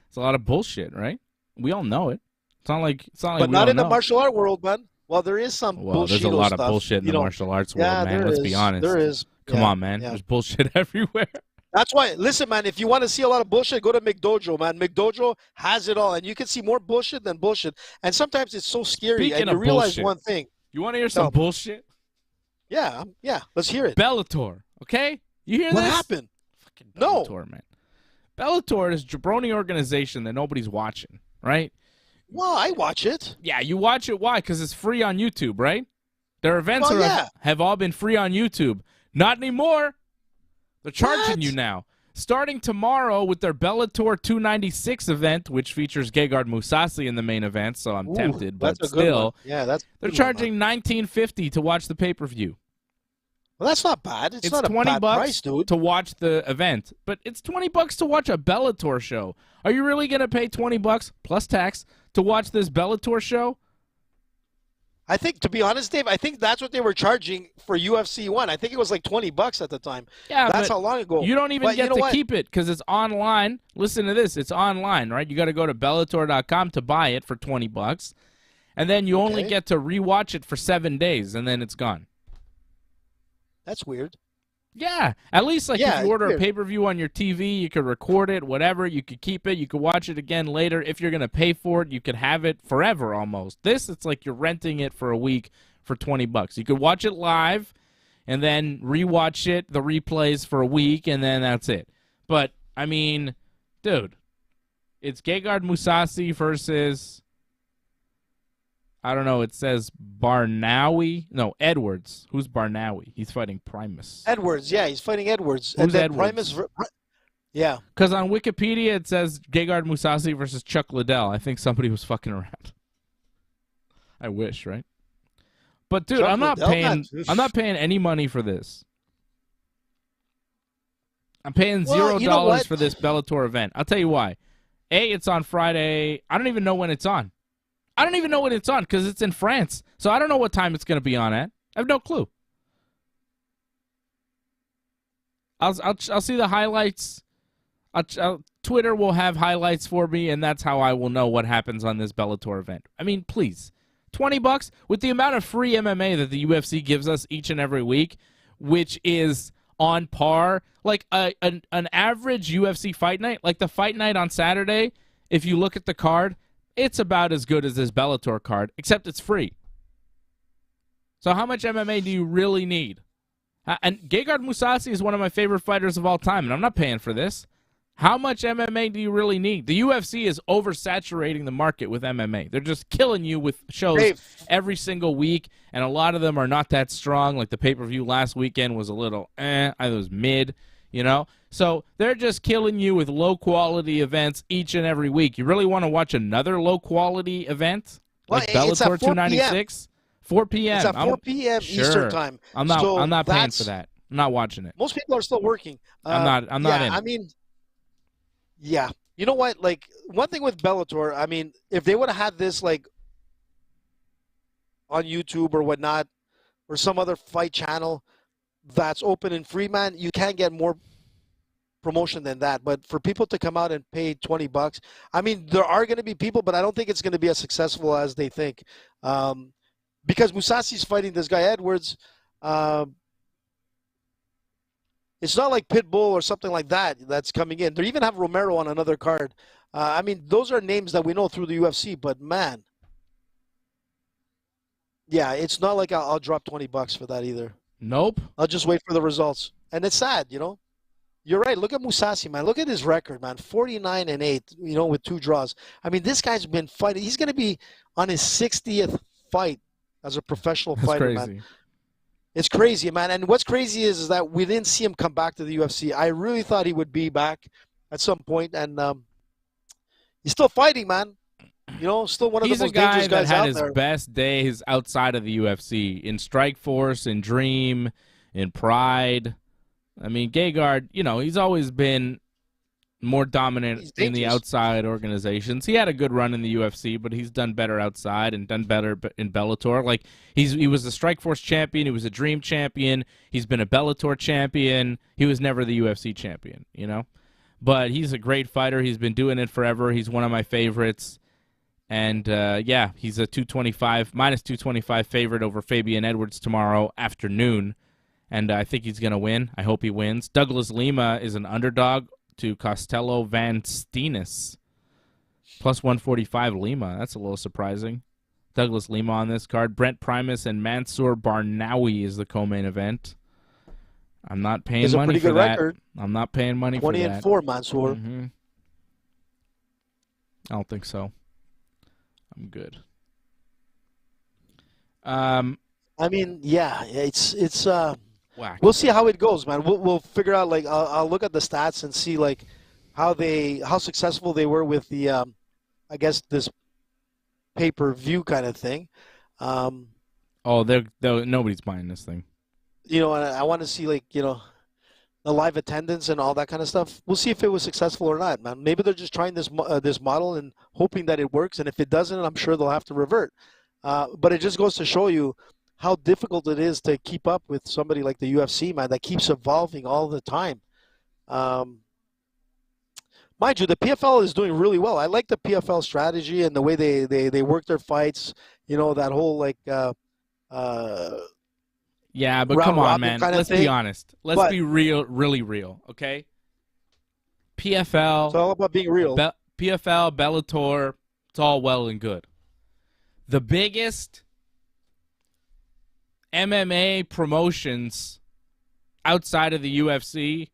it's a lot of bullshit, right? We all know it. It's not like but not in the martial art world, man. Well, there is some bullshit. Well, there's a lot of bullshit in the martial arts world, man. Let's be honest. There is. Come on, man. There's bullshit everywhere. That's why, listen, man, if you want to see a lot of bullshit, go to McDojo, man. McDojo has it all, and you can see more bullshit than bullshit. And sometimes it's so scary, and you realize one thing. You want to hear some bullshit? Yeah, let's hear it. Bellator, okay? You hear what this? What happened? Fucking Bellator, man. Bellator is a jabroni organization that nobody's watching, right? Well, I watch it. Yeah, you watch it. Why? Because it's free on YouTube, right? Their events have all been free on YouTube. Not anymore. They're charging you now. Starting tomorrow with their Bellator 296 event, which features Gegard Mousasi in the main event, so I'm tempted, but still. They're charging $19.50 to watch the pay-per-view. Well, that's not bad. It's not $20 a bad price, dude. To watch the event, but it's $20 to watch a Bellator show. Are you really going to pay $20 plus tax to watch this Bellator show? I think, to be honest, Dave, I think that's what they were charging for UFC 1. I think it was like $20 at the time. Yeah, that's how long ago. You don't even get to keep it because it's online. Listen to this. It's online, right? You got to go to Bellator.com to buy it for $20. And then you only get to rewatch it for 7 days, and then it's gone. That's weird. Yeah. At least if you order a pay-per-view on your TV, you could record it, whatever. You could keep it. You could watch it again later. If you're going to pay for it, you could have it forever almost. This, it's like you're renting it for a week for $20. You could watch it live and then rewatch it, the replays for a week, and then that's it. But, I mean, dude, it's Gegard Mousasi versus... I don't know. It says Barnawi. No, Edwards. Who's Barnawi? He's fighting Primus. Edwards, yeah. He's fighting Edwards. Who's Edwards? Primus, yeah. Because on Wikipedia it says Gegard Mousasi versus Chuck Liddell. I think somebody was fucking around. I wish, right? But dude, I'm not paying any money for this. I'm paying $0 for this Bellator event. I'll tell you why. A, it's on Friday. I don't even know when it's on. I don't even know when it's on because it's in France. So I don't know what time it's going to be on at. I have no clue. I'll see the highlights. Twitter will have highlights for me, and that's how I will know what happens on this Bellator event. I mean, please. $20 with the amount of free MMA that the UFC gives us each and every week, which is on par. Like an average UFC fight night, like the fight night on Saturday, if you look at the card, it's about as good as this Bellator card, except it's free. So how much MMA do you really need? And Gegard Mousasi is one of my favorite fighters of all time, and I'm not paying for this. How much MMA do you really need? The UFC is oversaturating the market with MMA. They're just killing you with shows every single week, and a lot of them are not that strong. Like the pay-per-view last weekend was a little it was mid, So they're just killing you with low-quality events each and every week. You really want to watch another low-quality event? Like Bellator 296? 4 p.m. It's at 4 p.m. Eastern time. I'm not paying for that. I'm not watching it. Most people are still working. I'm not in. I mean, yeah. You know what? Like, one thing with Bellator, I mean, if they would have had this, like, on YouTube or whatnot, or some other fight channel that's open and free, man, you can't get more promotion than that. But for people to come out and pay $20, I mean, there are going to be people, but I don't think it's going to be as successful as they think. Because Musasi's fighting this guy Edwards. It's not like Pitbull or something like that that's coming in. They even have Romero on another card. I mean, those are names that we know through the UFC, but man, yeah, it's not like I'll drop $20 for that either. Nope. I'll just wait for the results. And it's sad, you know. You're right. Look at Mousasi, man. Look at his record, man. 49-8, you know, with 2 draws. I mean, this guy's been fighting. He's going to be on his 60th fight as a professional fighter, crazy. Man. It's crazy, man. And what's crazy is that we didn't see him come back to the UFC. I really thought he would be back at some point, and he's still fighting, man. You know, still one of the most dangerous guys out there. He's a guy that had his best days outside of the UFC, in Strikeforce, in Dream, in Pride. I mean, Gegard, you know, he's always been more dominant in the outside organizations. He had a good run in the UFC, but he's done better outside and done better in Bellator. Like, he was a Strikeforce champion. He was a Dream champion. He's been a Bellator champion. He was never the UFC champion, you know? But he's a great fighter. He's been doing it forever. He's one of my favorites. And, yeah, he's a minus 225 favorite over Fabian Edwards tomorrow afternoon. And I think he's going to win. I hope he wins. Douglas Lima is an underdog to Costello Van Steenis. Plus 145 Lima. That's a little surprising. Douglas Lima on this card. Brent Primus and Mansour Barnawi is the co-main event. I'm not paying money for that. Record. I'm not paying money for that. 20-4, Mansour. Mm-hmm. I don't think so. I'm good. I mean, yeah, it's whack. We'll see how it goes, man. We'll figure out. Like, I'll look at the stats and see like how successful they were with the I guess this pay-per-view kind of thing. Nobody's buying this thing. You know, and I want to see, like, you know, the live attendance and all that kind of stuff. We'll see if it was successful or not, man. Maybe they're just trying this model and hoping that it works. And if it doesn't, I'm sure they'll have to revert. But it just goes to show you how difficult it is to keep up with somebody like the UFC, man, that keeps evolving all the time. Mind you, the PFL is doing really well. I like the PFL strategy and the way they work their fights. You know, that whole, like, yeah, but come on, man. Let's be honest. Let's be really real, okay? PFL. It's all about being real. PFL, Bellator, it's all well and good. The biggest MMA promotions outside of the UFC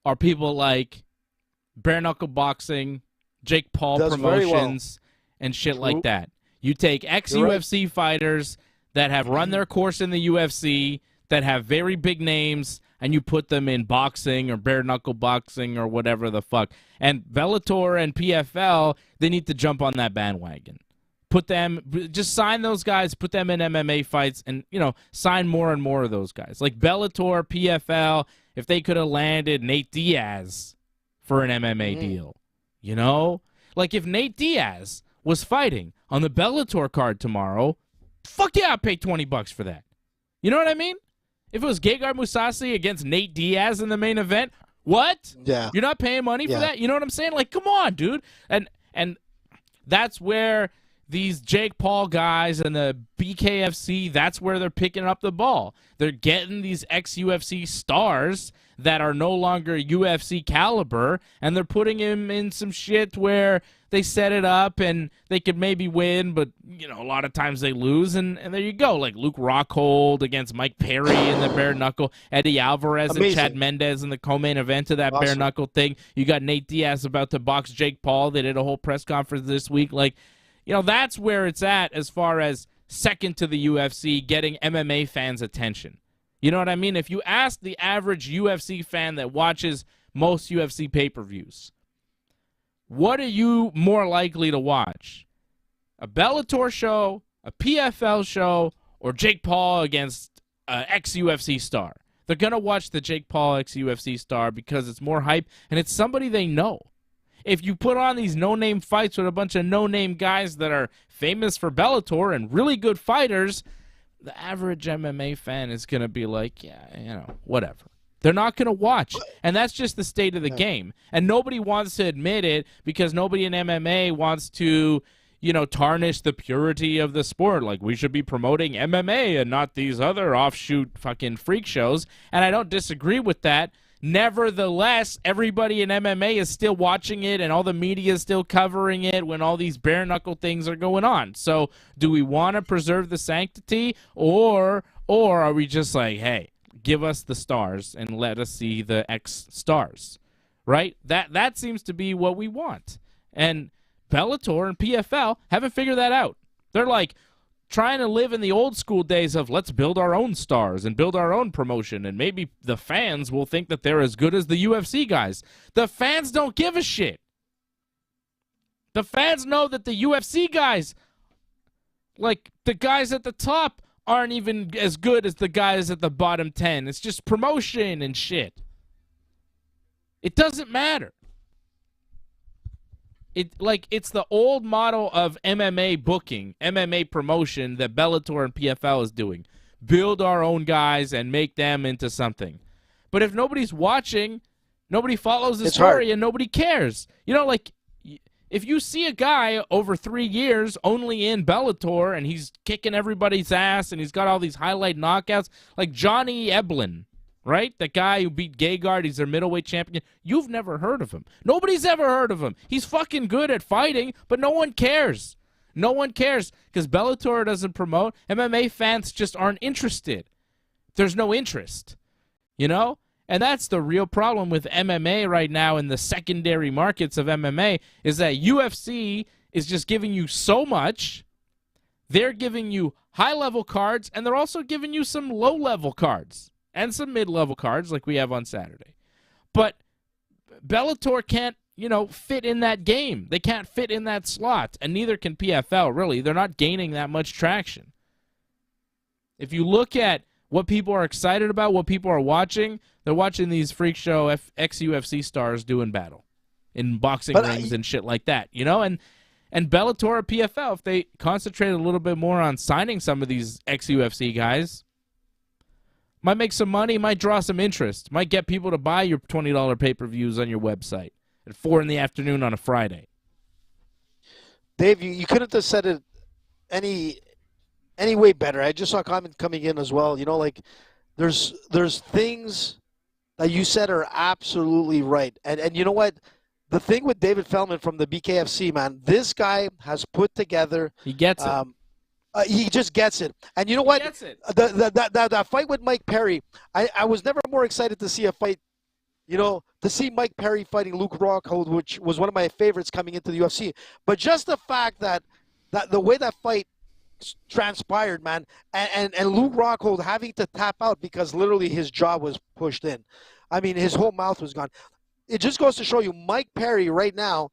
are people like Bare Knuckle Boxing, Jake Paul Promotions, and shit like that. You take ex-UFC fighters that have run their course in the UFC, that have very big names, and you put them in boxing or bare knuckle boxing or whatever the fuck. And Bellator and PFL, they need to jump on that bandwagon. Just sign those guys, put them in MMA fights, and, you know, sign more and more of those guys. Like Bellator, PFL, if they could have landed Nate Diaz for an MMA deal, you know? Like, if Nate Diaz was fighting on the Bellator card tomorrow, fuck yeah, I'd pay $20 for that. You know what I mean? If it was Gegard Mousasi against Nate Diaz in the main event, what? Yeah. You're not paying money for that? You know what I'm saying? Like, come on, dude. And that's where these Jake Paul guys and the BKFC, that's where they're picking up the ball. They're getting these ex-UFC stars that are no longer UFC caliber, and they're putting him in some shit where they set it up and they could maybe win, but, you know, a lot of times they lose, and there you go. Like Luke Rockhold against Mike Perry in the bare knuckle, Eddie Alvarez and Chad Mendez in the co-main event of that bare knuckle thing. You got Nate Diaz about to box Jake Paul. They did a whole press conference this week. Like, you know, that's where it's at as far as second to the UFC, getting MMA fans' attention. You know what I mean? If you ask the average UFC fan that watches most UFC pay-per-views, what are you more likely to watch? A Bellator show, a PFL show, or Jake Paul against ex-UFC star? They're going to watch the Jake Paul ex-UFC star because it's more hype, and it's somebody they know. if you put on these no-name fights with a bunch of no-name guys that are famous for Bellator and really good fighters, the average MMA fan is going to be like, yeah, whatever. They're not going to watch, and that's just the state of the game. And nobody wants to admit it because nobody in MMA wants to, tarnish the purity of the sport. Like, we should be promoting MMA and not these other offshoot fucking freak shows, and I don't disagree with that. Nevertheless, everybody in MMA is still watching it, and all the media is still covering it when all these bare-knuckle things are going on. So do we want to preserve the sanctity, or are we just like, hey, give us the stars and let us see the X stars, right? That seems to be what we want. And Bellator and PFL haven't figured that out. They're like trying to live in the old school days of let's build our own stars and build our own promotion, and maybe the fans will think that they're as good as the UFC guys. The fans don't give a shit. The fans know that the UFC guys, like the guys at the top, aren't even as good as the guys at the bottom 10. It's just promotion and shit. It doesn't matter. It's the old model of MMA booking, MMA promotion that Bellator and PFL is doing. Build our own guys and make them into something. But if nobody's watching, nobody follows the story and nobody cares. If you see a guy over 3 years only in Bellator and he's kicking everybody's ass and he's got all these highlight knockouts, like Johnny Eblin, right? The guy who beat Gegard, he's their middleweight champion. You've never heard of him. Nobody's ever heard of him. He's fucking good at fighting, but no one cares. No one cares because Bellator doesn't promote. MMA fans just aren't interested. There's no interest, And that's the real problem with MMA right now in the secondary markets of MMA is that UFC is just giving you so much. They're giving you high-level cards, and they're also giving you some low-level cards and some mid-level cards like we have on Saturday. But Bellator can't, fit in that game. They can't fit in that slot, and neither can PFL, really. They're not gaining that much traction. If you look at what people are excited about, what people are watching, they're watching these freak show ex-UFC stars doing battle in boxing rings and shit like that, And Bellator or PFL, if they concentrate a little bit more on signing some of these ex-UFC guys, might make some money, might draw some interest, might get people to buy your $20 pay-per-views on your website at 4 p.m. on a Friday. Dave, you couldn't have said it any way better. I just saw a comment coming in as well. There's things that you said are absolutely right. And you know what? The thing with David Feldman from the BKFC, man, this guy has put together. He gets it. He just gets it. And you know what? He gets it. That fight with Mike Perry, I was never more excited to see a fight, to see Mike Perry fighting Luke Rockhold, which was one of my favorites coming into the UFC. But just the fact that the way that fight transpired, man, and Luke Rockhold having to tap out because literally his jaw was pushed in. I mean, his whole mouth was gone. It just goes to show you Mike Perry right now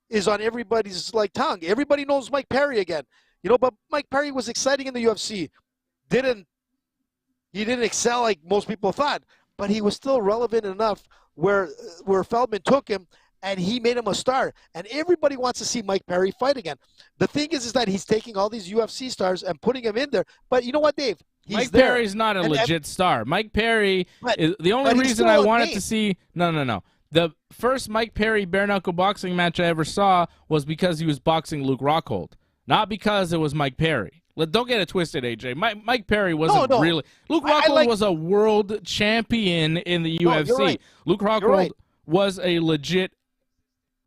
is on everybody's tongue. Everybody knows Mike Perry again. But Mike Perry was exciting in the UFC. He didn't excel like most people thought, but he was still relevant enough where Feldman took him and he made him a star. And everybody wants to see Mike Perry fight again. The thing is that he's taking all these UFC stars and putting them in there. But you know what, Dave? Mike Perry's not a legit star. Mike Perry is the only reason I wanted to see. No. The first Mike Perry bare-knuckle boxing match I ever saw was because he was boxing Luke Rockhold, not because it was Mike Perry. Don't get it twisted, AJ. Mike Perry wasn't really. Luke Rockhold was a world champion in the UFC. Right. Luke Rockhold was a legit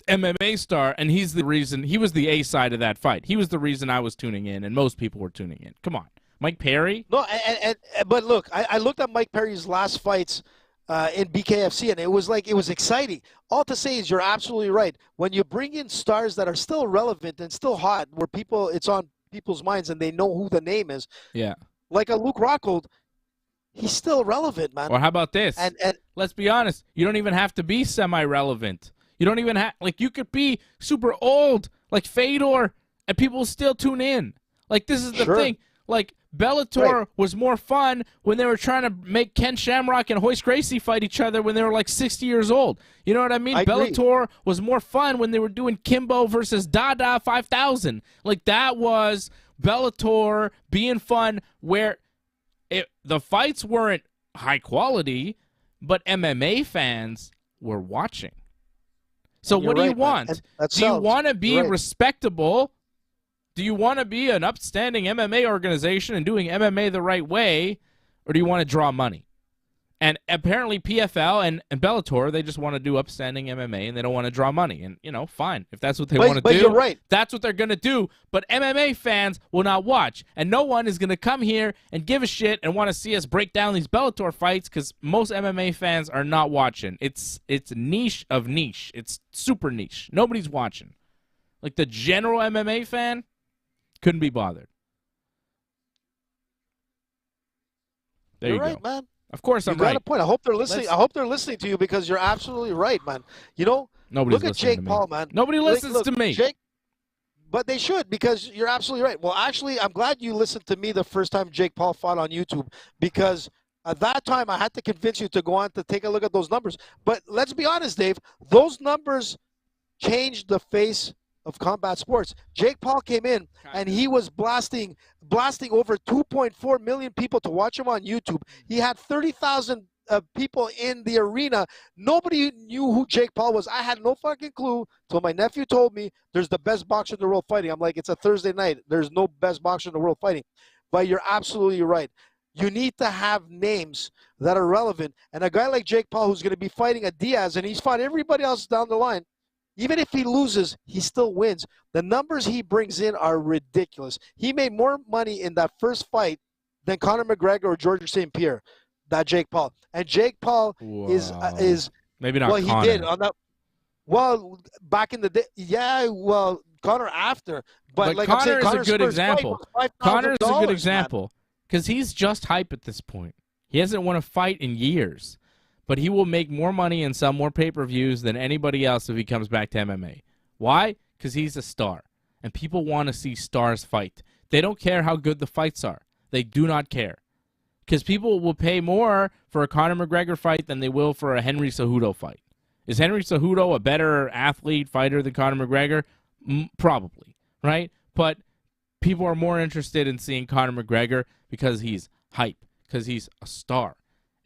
MMA star, and he's the reason. He was the A side of that fight. He was the reason I was tuning in, and most people were tuning in. Come on, Mike Perry. No, but look, I looked at Mike Perry's last fights in BKFC, and it was exciting. All to say is you're absolutely right. When you bring in stars that are still relevant and still hot, where it's on people's minds and they know who the name is. Yeah. Like a Luke Rockhold, he's still relevant, man. Or how about this? And let's be honest, you don't even have to be semi-relevant. You don't even have you could be super old like Fedor and people still tune in. Like this is the thing. Like Bellator was more fun when they were trying to make Ken Shamrock and Hoist Gracie fight each other when they were like 60 years old. You know what I mean? Bellator was more fun when they were doing Kimbo versus Dada 5000. Like, that was Bellator being fun, where the fights weren't high quality, but MMA fans were watching. So what do you want? Do you want to be respectable? Do you want to be an upstanding MMA organization and doing MMA the right way, or do you want to draw money? And apparently PFL and Bellator, they just want to do upstanding MMA, and they don't want to draw money. And, you know, fine. If that's what they want to do, you're right. That's what they're going to do. But MMA fans will not watch. And no one is going to come here and give a shit and want to see us break down these Bellator fights, because most MMA fans are not watching. It's niche of niche. It's super niche. Nobody's watching. Like, the general MMA fan couldn't be bothered. There you go. You're right, man. Of course, I'm right. You got a point. I hope they're listening. I hope they're listening to you, because you're absolutely right, man. You know, look at Jake Paul, man. Nobody listens to me. But they should, because you're absolutely right. Well, actually, I'm glad you listened to me the first time Jake Paul fought on YouTube, because at that time I had to convince you to go on to take a look at those numbers. But let's be honest, Dave, those numbers changed the face of combat sports. Jake Paul came in and he was blasting over 2.4 million people to watch him on YouTube. He had 30,000 people in the arena. Nobody knew who Jake Paul was. I had no fucking clue till my nephew told me there's the best boxer in the world fighting. I'm like, it's a Thursday night. There's no best boxer in the world fighting. But you're absolutely right. You need to have names that are relevant. And a guy like Jake Paul, who's going to be fighting a Diaz, and he's fought everybody else down the line, even if he loses, he still wins. The numbers he brings in are ridiculous. He made more money in that first fight than Conor McGregor or George St. Pierre, that Jake Paul. And Jake Paul is maybe not. Well, Conor. He did on that. Well, back in the day, yeah. Well, Conor after, but like Conor I'm saying, is a good example. Conor is a good example because he's just hype at this point. He hasn't won a fight in years. But he will make more money and sell more pay-per-views than anybody else if he comes back to MMA. Why? Because he's a star. And people want to see stars fight. They don't care how good the fights are. They do not care. Because people will pay more for a Conor McGregor fight than they will for a Henry Cejudo fight. Is Henry Cejudo a better athlete, fighter than Conor McGregor? Probably, right? But people are more interested in seeing Conor McGregor because he's hype, because he's a star.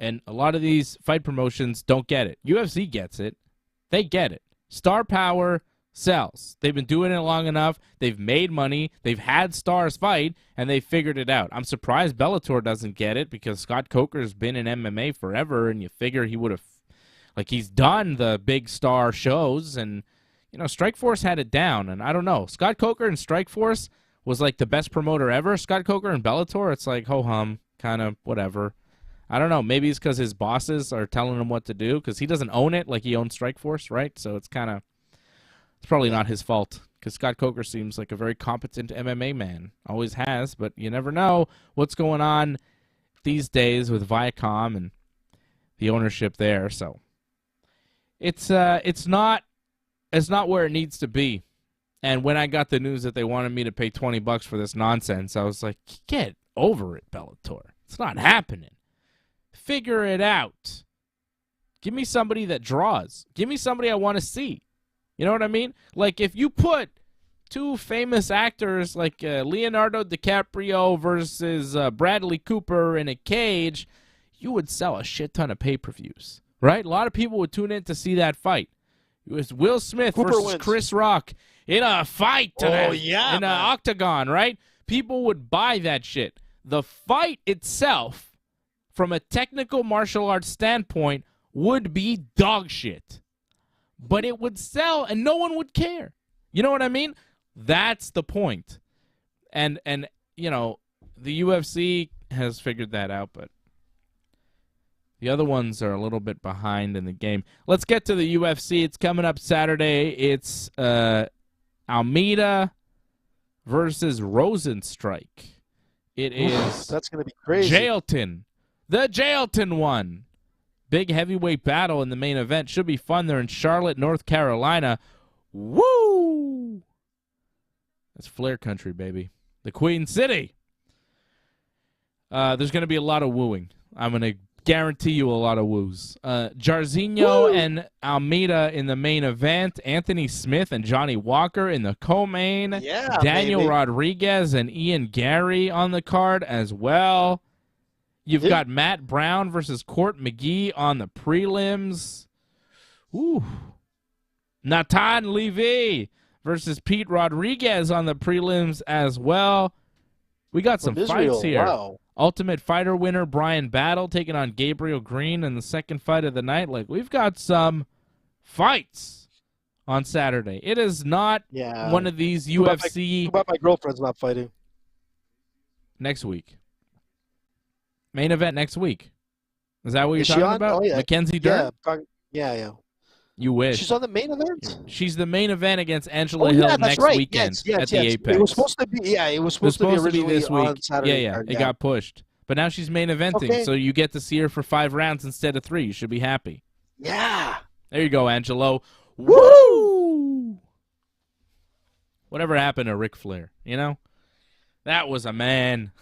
And a lot of these fight promotions don't get it. UFC gets it. They get it. Star power sells. They've been doing it long enough. They've made money. They've had stars fight, and they figured it out. I'm surprised Bellator doesn't get it, because Scott Coker's been in MMA forever, and you figure he would have, like, he's done the big star shows, and, you know, Strikeforce had it down, and I don't know. Scott Coker and Strikeforce was, like, the best promoter ever. Scott Coker and Bellator, it's like, ho-hum, kind of whatever. I don't know. Maybe it's because his bosses are telling him what to do, because he doesn't own it like he owns Strikeforce, right? So it's probably not his fault, because Scott Coker seems like a very competent MMA man. Always has, but you never know what's going on these days with Viacom and the ownership there. So it's not where it needs to be. And when I got the news that they wanted me to pay $20 for this nonsense, I was like, get over it, Bellator. It's not happening. Figure it out. Give me somebody that draws. Give me somebody I want to see. You know what I mean? Like, if you put two famous actors like Leonardo DiCaprio versus Bradley Cooper in a cage, you would sell a shit ton of pay-per-views, right? A lot of people would tune in to see that fight. It was Will Smith versus Chris Rock in a fight in an octagon, right? People would buy that shit. The fight itself, from a technical martial arts standpoint, would be dog shit. But it would sell, and no one would care. You know what I mean? That's the point. And you know, the UFC has figured that out, but the other ones are a little bit behind in the game. Let's get to the UFC. It's coming up Saturday. It's Almeida versus Rozenstruik. It is that's going to be crazy. Jailton. The Jailton one. Big heavyweight battle in the main event. Should be fun. They're in Charlotte, North Carolina. Woo! That's Flair country, baby. The Queen City. There's going to be a lot of wooing. I'm going to guarantee you a lot of woos. Jairzinho and Almeida in the main event. Anthony Smith and Johnny Walker in the co-main. Yeah, Daniel baby. Rodriguez and Ian Gary on the card as well. You've got Matt Brown versus Court McGee on the prelims. Ooh. Natan Levy versus Pete Rodriguez on the prelims as well. We got some fights here. Wow. Ultimate Fighter winner Brian Battle taking on Gabriel Green in the second fight of the night. Like, we've got some fights on Saturday. It is not one of these UFC. Too bad my girlfriend's not fighting. Next week. Main event next week. Is that what you're talking about? Oh, yeah. Mackenzie Dern? Yeah. You wish. She's on the main event? She's the main event against Angela Hill next weekend at the Apex. It was supposed to be, it was supposed to be originally this week. on Saturday. Yeah, it got pushed. But now she's main eventing, so you get to see her for 5 rounds instead of 3. You should be happy. Yeah. There you go, Angelo. Woo! Whatever happened to Ric Flair, you know? That was a man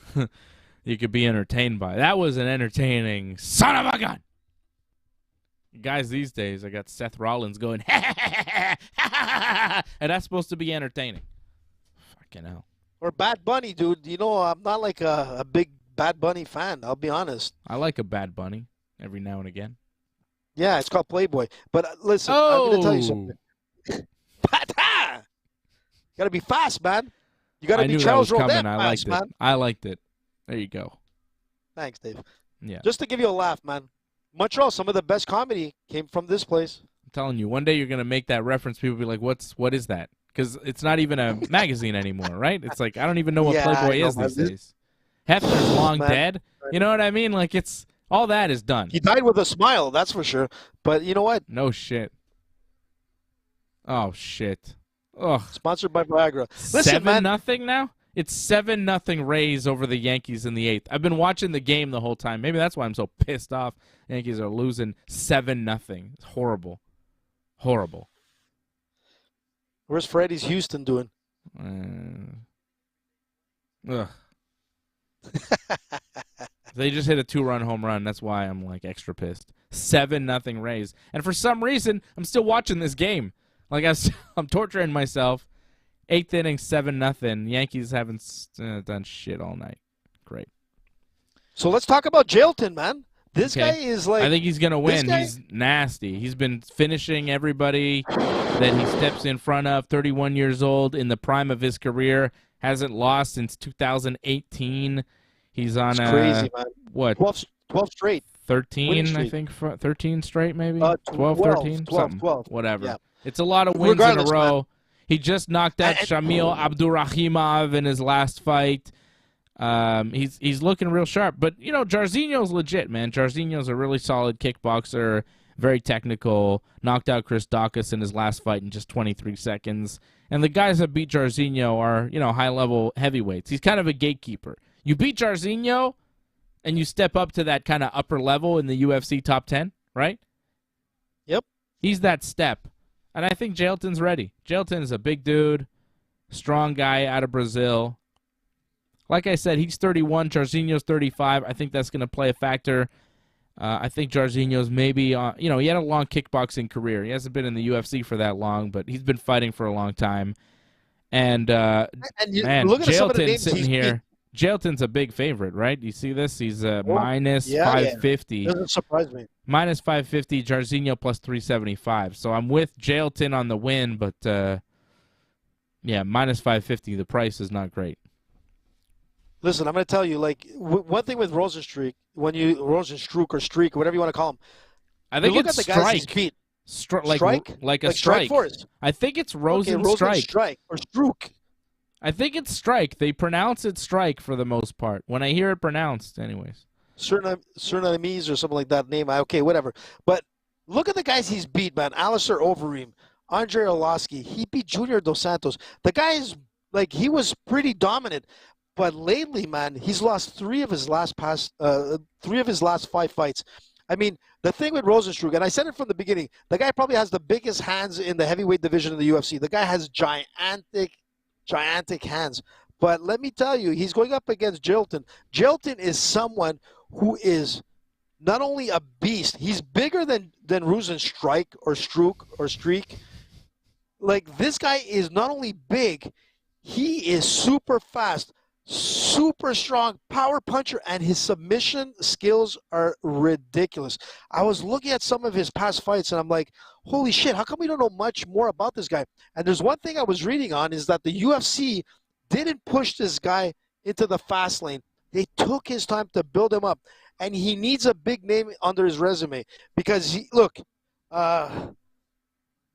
you could be entertained by. That was an entertaining son of a gun. Guys these days, I got Seth Rollins going, and that's supposed to be entertaining. Fucking hell. Or Bad Bunny, dude. You know, I'm not like a big Bad Bunny fan, I'll be honest. I like a Bad Bunny every now and again. Yeah, it's called Playboy. But listen, I'm going to tell you something. Got to be fast, man. You got to be Charles Rodin fast, man. I liked it. There you go. Thanks, Dave. Yeah. Just to give you a laugh, man. Montreal, some of the best comedy came from this place. I'm telling you, one day you're going to make that reference. People will be like, what is that? Because it's not even a magazine anymore, right? It's like, I don't even know what Playboy is these days. Hefner's long dead. You know what I mean? Like, it's all that is done. He died with a smile, that's for sure. But you know what? No shit. Oh, shit. Ugh. Sponsored by Viagra. Listen, 7-0 now? It's 7-0 Rays over the Yankees in the 8th. I've been watching the game the whole time. Maybe that's why I'm so pissed off. Yankees are losing 7-0. It's horrible. Horrible. Where's Freddie's Houston doing? Ugh. They just hit a 2-run home run. That's why I'm like extra pissed. 7-0 Rays. And for some reason, I'm still watching this game. Like I'm torturing myself. 8th inning, 7-0. Yankees haven't done shit all night. Great. So let's talk about Jailton, man. This guy is like... I think he's going to win. He's nasty. He's been finishing everybody that he steps in front of. 31 years old, in the prime of his career. Hasn't lost since 2018. He's on crazy, man. What? 12 straight. 13, I think. 13 straight, maybe? 12, 13? 12. Whatever. Yeah. It's a lot of wins in a row. Man. He just knocked out Shamil Abdurakhimov in his last fight. He's looking real sharp. But, you know, Jairzinho's legit, man. Jairzinho's a really solid kickboxer, very technical. Knocked out Chris Daukaus in his last fight in just 23 seconds. And the guys that beat Jairzinho are, you know, high-level heavyweights. He's kind of a gatekeeper. You beat Jairzinho, and you step up to that kind of upper level in the UFC top 10, right? Yep. He's that step. And I think Jailton's ready. Jailton is a big dude, strong guy out of Brazil. Like I said, he's 31. Jairzinho's 35. I think that's going to play a factor. I think Jairzinho's maybe, you know, he had a long kickboxing career. He hasn't been in the UFC for that long, but he's been fighting for a long time. And man, Jailton sitting here. Jailton's a big favorite, right? You see this? He's minus 550. Yeah. Doesn't surprise me. Minus 550, Jairzinho plus 375. So I'm with Jailton on the win, but yeah, minus 550. The price is not great. Listen, I'm going to tell you, like, one thing with Rozenstruik, Rozenstruik or Streak, or whatever you want to call him. I think it's Strike. Strike? Like a strike. I think it's Rozenstruik. Or Strook. I think it's strike. They pronounce it strike for the most part. When I hear it pronounced, anyways. Surinamese or something like that name. Okay, whatever. But look at the guys he's beat, man. Alistair Overeem, Andre Arlovski. He beat Junior Dos Santos. The guy is, like, he was pretty dominant. But lately, man, he's lost 3 of his last 5 fights. I mean, the thing with Rozenstruik, and I said it from the beginning, the guy probably has the biggest hands in the heavyweight division of the UFC. The guy has gigantic hands. But let me tell you, he's going up against Jilton. Jilton is someone who is not only a beast, he's bigger than Rozenstruik or Streak. Like, this guy is not only big, he is super fast, super strong, power puncher, and his submission skills are ridiculous. I was looking at some of his past fights, and I'm like, holy shit, how come we don't know much more about this guy? And there's one thing I was reading on is that the UFC didn't push this guy into the fast lane. They took his time to build him up, and he needs a big name under his resume because,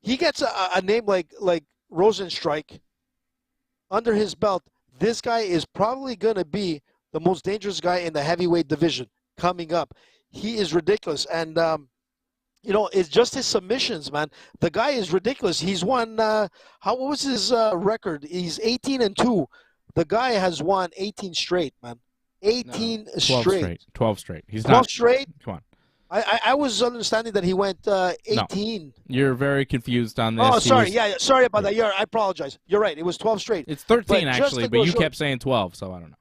he gets a name like Rozenstruik under his belt. This guy is probably going to be the most dangerous guy in the heavyweight division coming up. He is ridiculous. And, it's just his submissions, man. The guy is ridiculous. He's won, what was his record? He's 18-2. The guy has won 18 straight, man. 18 straight. 12 straight. He's 12 not straight? Come on. I was understanding that he went 18. No, you're very confused on this. Oh, sorry. Sorry about that. I apologize. You're right. It was 12 straight. It's 13, actually, but you kept saying 12, so I don't know.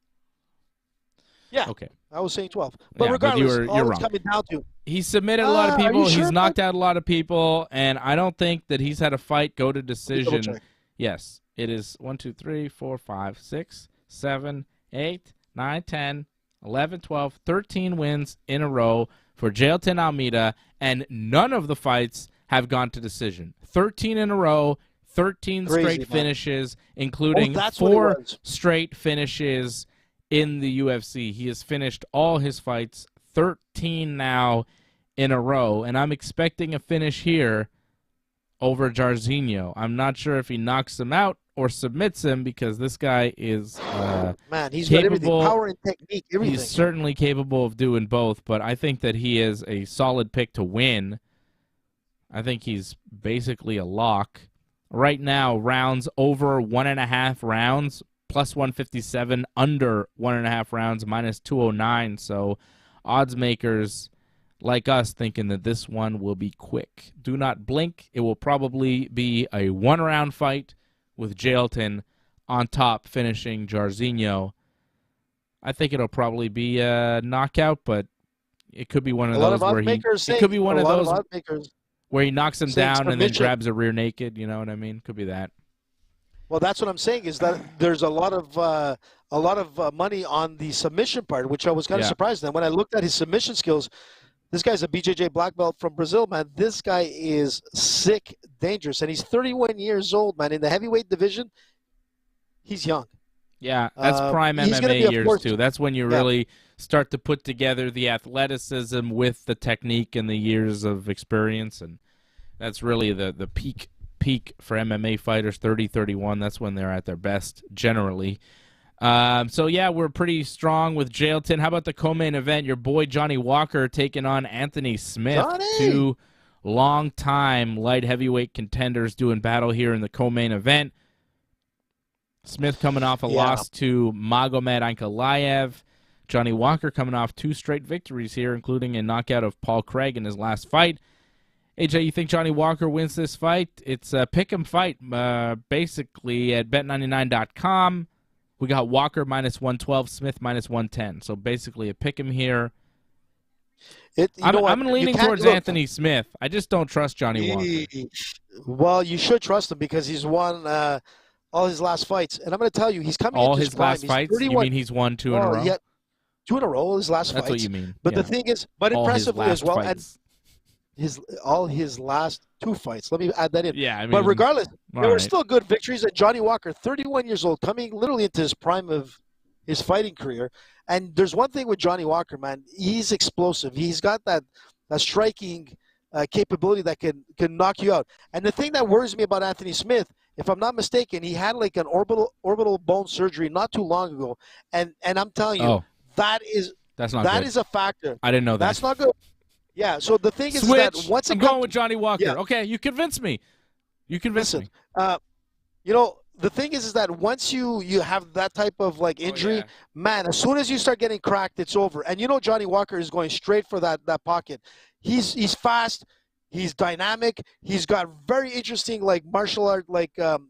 Yeah. Okay. I was saying 12. But regardless, you're all wrong. it's coming down to. He submitted a lot of people. Sure? He's knocked out a lot of people, and I don't think that he's had a fight go to decision. Yes. It is 1, 2, 3, 4, 5, 6, 7, 8, 9, 10, 11, 12, 13 wins in a row for Jailton Almeida, and none of the fights have gone to decision. 13 in a row, 13 straight finishes, including 4 straight finishes in the UFC. He has finished all his fights, 13 now in a row, and I'm expecting a finish here over Jairzinho. I'm not sure if he knocks him out or submits him because this guy is man, he's capable, got everything, power and technique, everything. He's certainly capable of doing both, but I think that he is a solid pick to win. I think he's basically a lock. Right now, rounds over 1.5 rounds, plus 157, under 1.5 rounds, minus 209. So odds makers like us thinking that this one will be quick. Do not blink. It will probably be a 1-round fight with Jailton on top, finishing Jairzinho. I think it'll probably be a knockout, but it could be one of those where where he knocks him down and then grabs a rear naked. You know what I mean? Could be that. Well, that's what I'm saying is that there's a lot of money on the submission part, which I was kind of surprised at. When I looked at his submission skills, this guy's a BJJ black belt from Brazil, man. This guy is sick, dangerous, and he's 31 years old, man. In the heavyweight division, he's young. Yeah, that's prime MMA years, too. That's when you really start to put together the athleticism with the technique and the years of experience, and that's really the peak for MMA fighters, 30, 31. That's when they're at their best, generally. So, yeah, we're pretty strong with Jailton. How about the co-main event? Your boy Johnny Walker taking on Anthony Smith. Two long-time light heavyweight contenders doing battle here in the co-main event. Smith coming off a loss to Magomed Ankalaev. Johnny Walker coming off 2 straight victories here, including a knockout of Paul Craig in his last fight. AJ, you think Johnny Walker wins this fight? It's a pick-em fight, basically, at bet99.com. We got Walker minus 112, Smith minus 110. So basically a pick him here. I'm leaning towards Anthony Smith. I just don't trust Johnny Walker. Well, you should trust him because he's won all his last fights. And I'm going to tell you, he's coming all into his last fights? You mean he's won 2 in a row? Yeah, 2 in a row, his last fights. That's what you mean. But the thing is, but impressively as well, fights. and all his last 2 fights. Let me add that in. Yeah, I mean, but regardless, there were still good victories. And Johnny Walker, 31 years old, coming literally into his prime of his fighting career. And there's one thing with Johnny Walker, man. He's explosive. He's got that striking capability that can knock you out. And the thing that worries me about Anthony Smith, if I'm not mistaken, he had like an orbital bone surgery not too long ago. And I'm telling you, that is a factor. I didn't know that. That's not good. Yeah, so the thing is that once I'm going with Johnny Walker. Yeah. Okay, you convinced me. You convinced me. The thing is that once you have that type of like injury, man, as soon as you start getting cracked, it's over. And Johnny Walker is going straight for that pocket. He's fast. He's dynamic. He's got very interesting like martial art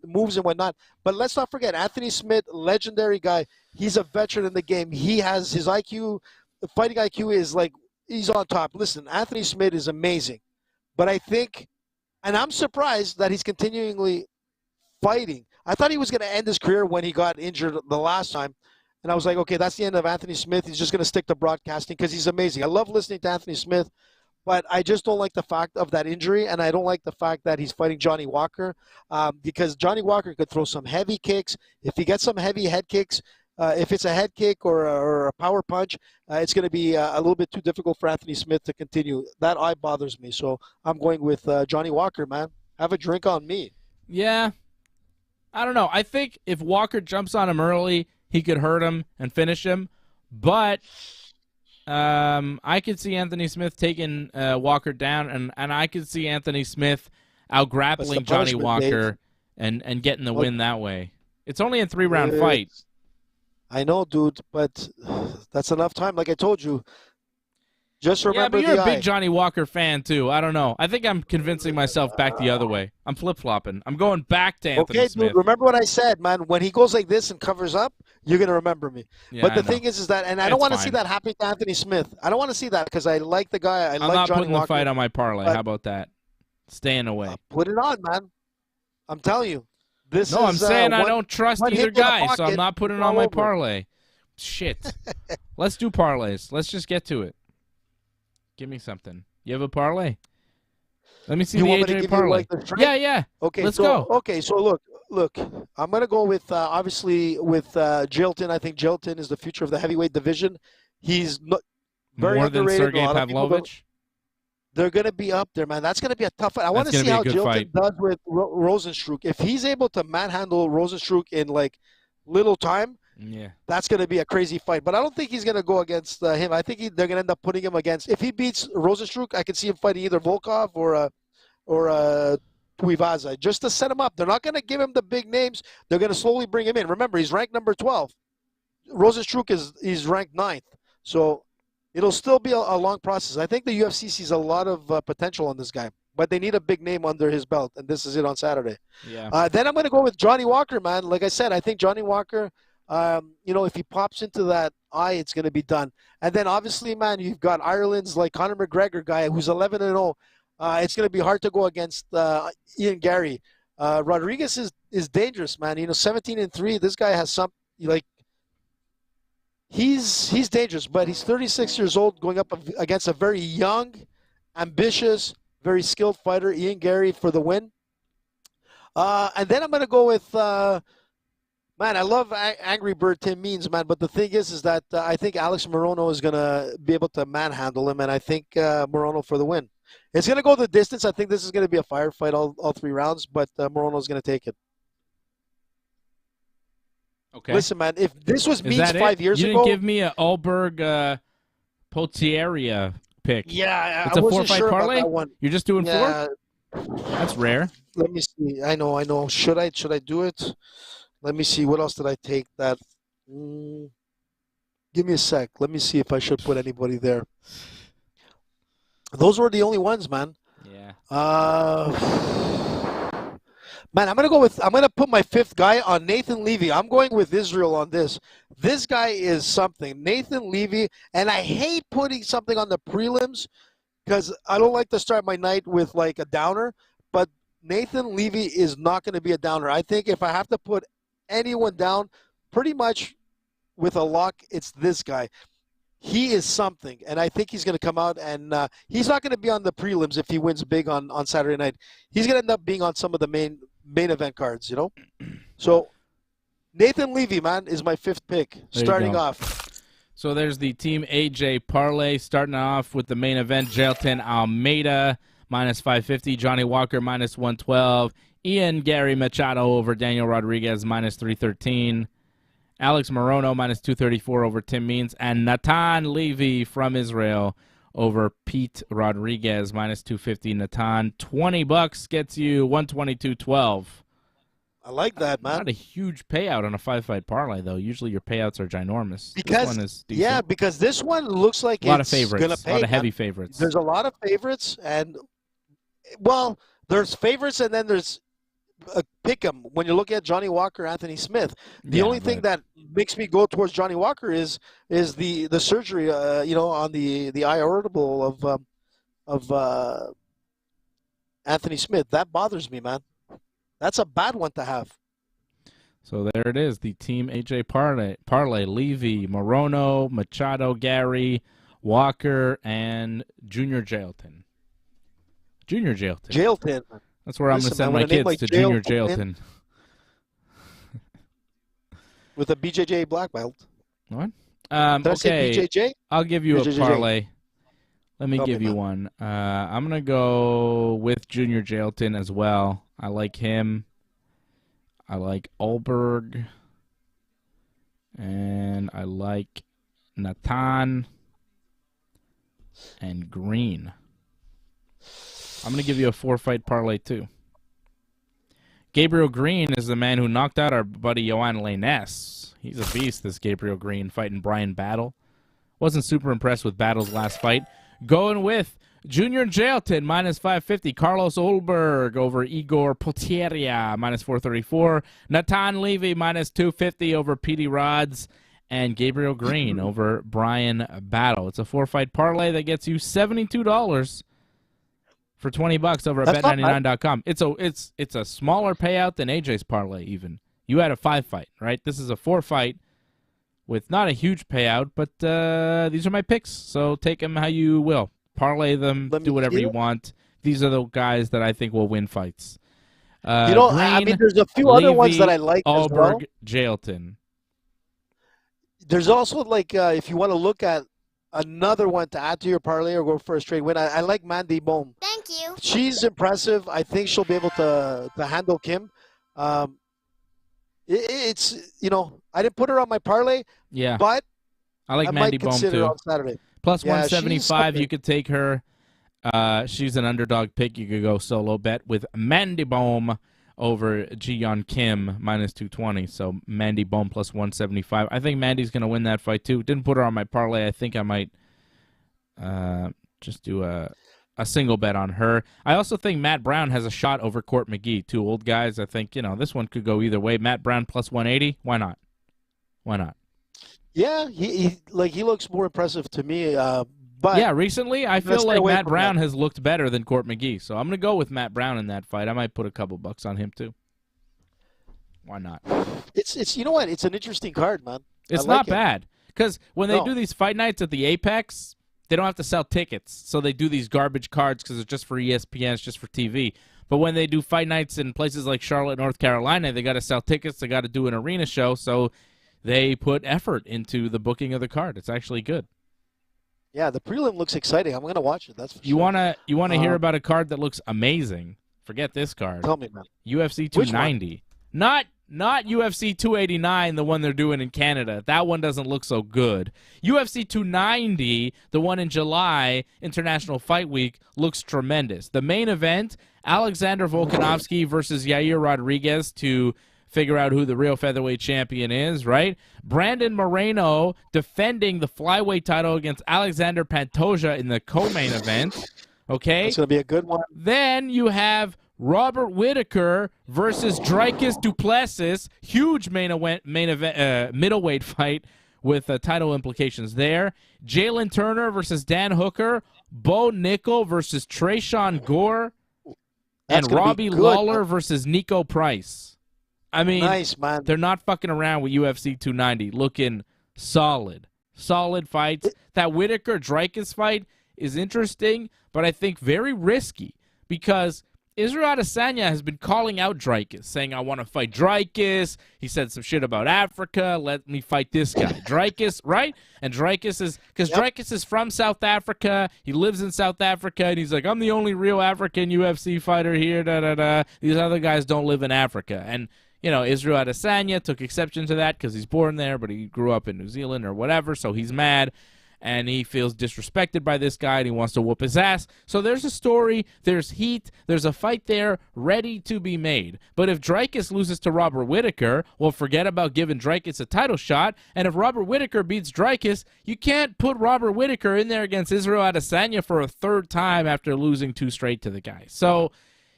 moves and whatnot. But let's not forget Anthony Smith, legendary guy. He's a veteran in the game. He has his IQ, fighting IQ is like he's on top. Listen, Anthony Smith is amazing, but I think, and I'm surprised that he's continually fighting. I thought he was going to end his career when he got injured the last time. And I was like, okay, that's the end of Anthony Smith. He's just going to stick to broadcasting because he's amazing. I love listening to Anthony Smith, but I just don't like the fact of that injury, and I don't like the fact that he's fighting Johnny Walker because Johnny Walker could throw some heavy kicks. If he gets some heavy head kicks, if it's a head kick or a power punch, it's going to be a little bit too difficult for Anthony Smith to continue. That eye bothers me, so I'm going with Johnny Walker, man. Have a drink on me. Yeah. I don't know. I think if Walker jumps on him early, he could hurt him and finish him. But I could see Anthony Smith taking Walker down, and I could see Anthony Smith out-grappling Johnny Walker and getting the win that way. It's only a 3-round fight. I know, dude, but that's enough time. Like I told you, just remember but you're a big Johnny Walker fan, too. I don't know. I think I'm convincing myself back the other way. I'm flip-flopping. I'm going back to Anthony Smith. Dude, remember what I said, man. When he goes like this and covers up, you're going to remember me. Yeah, but the thing is that, and I don't want to see that happen to Anthony Smith. I don't want to see that because I like the guy. I'm like not Johnny putting Walker, the fight on my parlay. How about that? Staying away. Put it on, man. I'm telling you. I'm saying I don't trust either guy, so I'm not putting it on my parlay. Shit. Let's do parlays. Let's just get to it. Give me something. You have a parlay? Let me see the AJ parlay. Yeah. Okay, let's go. Okay, so look. I'm gonna go with obviously with Jilton. I think Jilton is the future of the heavyweight division. He's very more underrated. Than Sergey Pavlovich. They're gonna be up there, man. That's gonna be a tough fight. I want to see how Jilton does with Rozenstruik. If he's able to manhandle Rozenstruik in like little time. Yeah, that's going to be a crazy fight. But I don't think he's going to go against him. I think they're going to end up putting him against. If he beats Rozenstruik, I could see him fighting either Volkov or Tuivasa just to set him up. They're not going to give him the big names. They're going to slowly bring him in. Remember, he's ranked number 12. Rozenstruik is ranked 9th. So it'll still be a long process. I think the UFC sees a lot of potential on this guy. But they need a big name under his belt, and this is it on Saturday. Yeah. Then I'm going to go with Johnny Walker, man. Like I said, I think Johnny Walker – if he pops into that eye, it's going to be done. And then obviously, man, you've got Ireland's like Conor McGregor guy who's 11-0. It's going to be hard to go against Ian Gary. Rodriguez is dangerous, man. 17-3. This guy has some he's dangerous, but he's 36 years old, going up against a very young, ambitious, very skilled fighter, Ian Gary, for the win. And then I'm going to go with. Man, I love Angry Bird Tim Means, man. But the thing is that I think Alex Morono is going to be able to manhandle him, and I think Morono for the win. It's going to go the distance. I think this is going to be a firefight all 3 rounds, but Morono is going to take it. Okay. Listen, man, if this was Means 5 years ago. You didn't give me an Alberg Potieria pick. Yeah, it's a 4-fight parlay? About that one. You're just doing 4? That's rare. Let me see. I know. Should I do it? Let me see. What else did I take that? Give me a sec. Let me see if I should put anybody there. Those were the only ones, man. Yeah. Man, I'm going to put my 5th guy on Nathan Levy. I'm going with Israel on this. This guy is something. Nathan Levy, and I hate putting something on the prelims because I don't like to start my night with like a downer, but Nathan Levy is not going to be a downer. I think if I have to put anyone down, pretty much with a lock, it's this guy. He is something, and I think he's going to come out, and he's not going to be on the prelims if he wins big on Saturday night. He's going to end up being on some of the main event cards, So Nathan Levy, man, is my 5th pick, starting off. So there's the Team AJ parlay, starting off with the main event, Jailton Almeida, -550, Johnny Walker, -112, Ian Gary Machado over Daniel Rodriguez, -313. Alex Morono, -234 over Tim Means. And Natan Levy from Israel over Pete Rodriguez, -250. Natan, $20 gets you 122.12. I like that, man. Not a huge payout on a 5-fight parlay, though. Usually your payouts are ginormous. Because, this one is decent. Yeah, because this one looks like a lot of favorites, a lot of heavy favorites. There's a lot of favorites, and Well, there's favorites and then there's a pick 'em. When you look at Johnny Walker, Anthony Smith, the only thing that makes me go towards Johnny Walker is the surgery, on the aorta of Anthony Smith. That bothers me, man. That's a bad one to have. So there it is, the Team AJ parlay, Levy, Morono, Machado, Gary, Walker, and Junior Jailton. Junior Jailton. Jailton. That's where I'm going to send my kids, to Junior Jailton. With a BJJ black belt. What? Did I say BJJ? I'll give you a parlay. Let me give you one. I'm going to go with Junior Jailton as well. I like him. I like Ulberg. And I like Natan and Green. I'm going to give you a 4-fight parlay, too. Gabriel Green is the man who knocked out our buddy Joanne Lainez. He's a beast, this Gabriel Green, fighting Brian Battle. Wasn't super impressed with Battle's last fight. Going with Junior Jailton, minus 550. Carlos Ulberg over Igor Potieria, minus 434. Natan Levy, minus 250 over Petey Rods. And Gabriel Green over Brian Battle. It's a 4-fight parlay that gets you $72 for $20 over at Bet99.com. It's a smaller payout than AJ's parlay even. You had a 5-fight, right? This is a 4-fight with not a huge payout, but these are my picks, so take them how you will. Parlay them, do whatever you want. These are the guys that I think will win fights. Green, I mean, there's a few other ones that I like as well. Jailton. There's also, like, if you want to look at another one to add to your parlay or go for a straight win, I like Mandy Bohm. Thank you. She's impressive. I think she'll be able to handle Kim. It's, I didn't put her on my parlay. Yeah. But I like Mandy Bohm too. On Saturday. Plus 175, you could take her. She's an underdog pick. You could go solo bet with Mandy Bohm over Ji-Yeon Kim, minus 220. So Mandy Bohm plus 175. I think Mandy's going to win that fight too. Didn't put her on my parlay. I think I might just do a single bet on her. I also think Matt Brown has a shot over Court McGee. Two old guys. I think, this one could go either way. Matt Brown plus 180. Why not? Why not? Yeah, he looks more impressive to me. But yeah, recently I feel like Matt Brown has looked better than Court McGee. So I'm going to go with Matt Brown in that fight. I might put a couple bucks on him too. Why not? It's you know what? It's an interesting card, man. It's not bad. Because when they do these fight nights at the Apex, they don't have to sell tickets. So they do these garbage cards because it's just for ESPN, it's just for TV. But when they do fight nights in places like Charlotte, North Carolina, they got to sell tickets. They got to do an arena show. So they put effort into the booking of the card. It's actually good. Yeah, the prelim looks exciting. I'm going to watch it. That's for sure. You wanna hear about a card that looks amazing? Forget this card. Tell me, man. UFC 290. Not UFC 289, the one they're doing in Canada. That one doesn't look so good. UFC 290, the one in July, International Fight Week, looks tremendous. The main event, Alexander Volkanovski versus Yair Rodriguez to figure out who the real featherweight champion is, right? Brandon Moreno defending the flyweight title against Alexander Pantoja in the co-main event, okay? It's going to be a good one. Then you have Robert Whittaker versus Dricus Duplessis, huge main event, middleweight fight with title implications there. Jalen Turner versus Dan Hooker, Bo Nickel versus Tresean Gore, and Robbie Lawler versus Nico Price. I mean, nice, man. They're not fucking around with UFC 290. Looking solid. Solid fights. That Whittaker-Dricus fight is interesting, but I think very risky because Israel Adesanya has been calling out Dricus, saying, I want to fight Dricus. He said some shit about Africa. Let me fight this guy. Dricus, right? And Dricus is, because Dricus is from South Africa. He lives in South Africa, and he's like, I'm the only real African UFC fighter here, da-da-da. These other guys don't live in Africa. And Israel Adesanya took exception to that because he's born there, but he grew up in New Zealand or whatever, so he's mad. and he feels disrespected by this guy and he wants to whoop his ass. So there's a story, there's heat, there's a fight there ready to be made. But if Dricus loses to Robert Whittaker, well, forget about giving Dricus a title shot. And if Robert Whittaker beats Dricus, you can't put Robert Whittaker in there against Israel Adesanya for a third time after losing 2 straight to the guy. So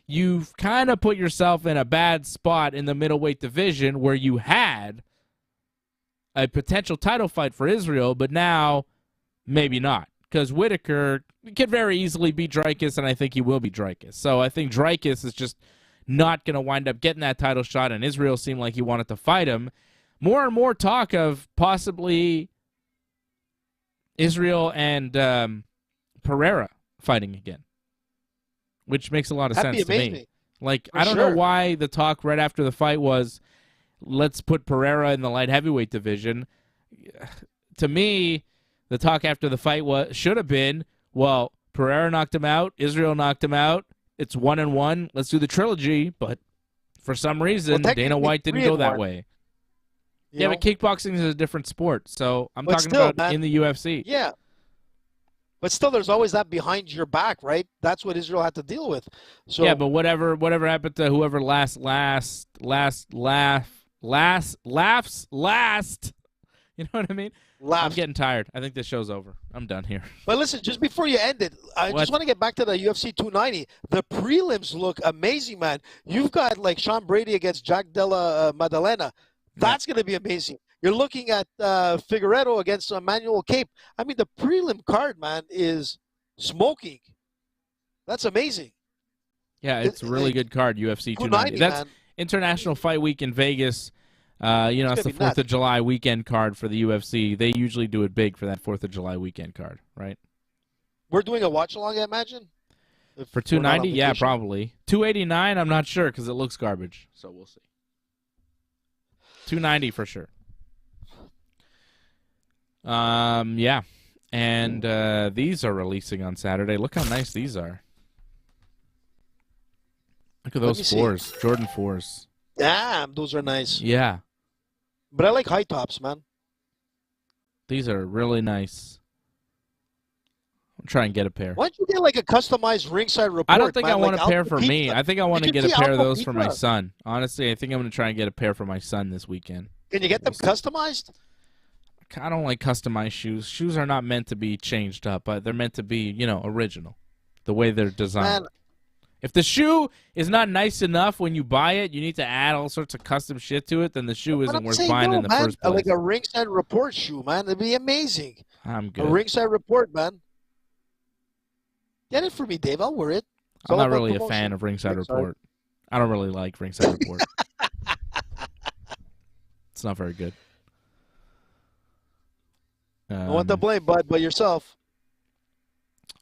you've kind of put yourself in a bad spot in the middleweight division where you had a potential title fight for Israel, but now maybe not, because Whittaker could very easily beat Dricus, and I think he will beat Dricus. So I think Dricus is just not going to wind up getting that title shot, and Israel seemed like he wanted to fight him. More and more talk of possibly Israel and Pereira fighting again, which makes a lot of sense to me. Like, I don't know why the talk right after the fight was, let's put Pereira in the light heavyweight division. To me, the talk after the fight should have been, well, Pereira knocked him out, Israel knocked him out, it's 1-1, let's do the trilogy. But for some reason, Dana White didn't go that way. Yeah, but kickboxing is a different sport, so I'm talking about in the UFC. Yeah. But still, there's always that behind your back, right? That's what Israel had to deal with. So yeah, but whatever happened to whoever laughs last. You know what I mean? I'm getting tired. I think this show's over. I'm done here. But listen, just before you end it, I just want to get back to the UFC 290. The prelims look amazing, man. You've got like Sean Brady against Jack Della Maddalena. That's going to be amazing. You're looking at Figueiredo against Emmanuel Cape. I mean, the prelim card, man, is smoking. That's amazing. Yeah, it's a really good card, UFC 290. That's man. International Fight Week in Vegas. It's the 4th of July weekend card for the UFC. They usually do it big for that 4th of July weekend card, right? We're doing a watch-along, I imagine? For 290? Yeah, probably. 289, I'm not sure because it looks garbage, so we'll see. 290 for sure. Yeah. And these are releasing on Saturday. Look how nice these are. Look at those 4s. Jordan 4s. Damn, those are nice. Yeah. But I like high tops, man. These are really nice. I'll try and get a pair. Why don't you get like a customized Ringside Report? I don't think I want a pair for me. I think I want to get a pair of those for my son. Honestly, I think I'm going to try and get a pair for my son this weekend. Can you get them customized? I don't like customized shoes. Shoes are not meant to be changed up. They're meant to be, original, the way they're designed. Man. If the shoe is not nice enough when you buy it, you need to add all sorts of custom shit to it, then the shoe isn't worth buying in the first place. Like a Ringside Report shoe, man. It'd be amazing. I'm good. A Ringside Report, man. Get it for me, Dave. I'll wear it. I'm not really a fan of Ringside Report. I don't really like Ringside Report. It's not very good. I want the blame, bud, but yourself.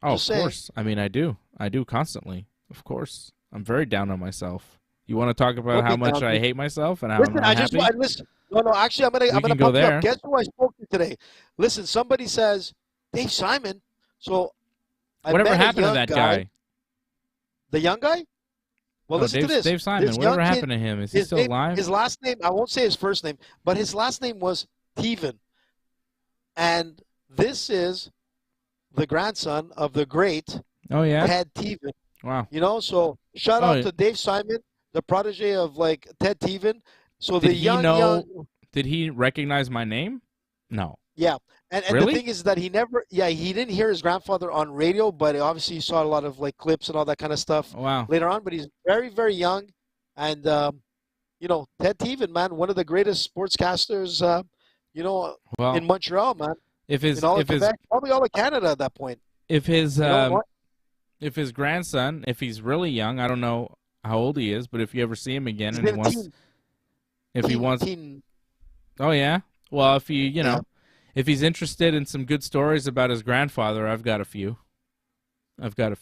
Oh, of course. I mean, I do. I do constantly. Of course. I'm very down on myself. You want to talk about how much I hate myself and how I'm not happy? Listen. No, actually, I'm gonna go there. Up. Guess who I spoke to today? Listen, somebody says, Dave Simon. So whatever happened to that guy? The young guy? Well, listen to this. Dave Simon. Whatever happened to him? Is he still alive? His last name, I won't say his first name, but his last name was Teven. And this is the grandson of the great Ted Teven. Wow. So shout out to Dave Simon, the protege of like Ted Teven. So did Did he recognize my name? No. Yeah. And really? The thing is that he didn't hear his grandfather on radio, but obviously he saw a lot of like clips and all that kind of stuff later on. But he's very, very young. And, Ted Teven, man, one of the greatest sportscasters, in Montreal, man. Probably all of Canada at that point. If his grandson, if he's really young, I don't know how old he is, but if you ever see him again and he wants, oh yeah, well if if he's interested in some good stories about his grandfather, I've got a few.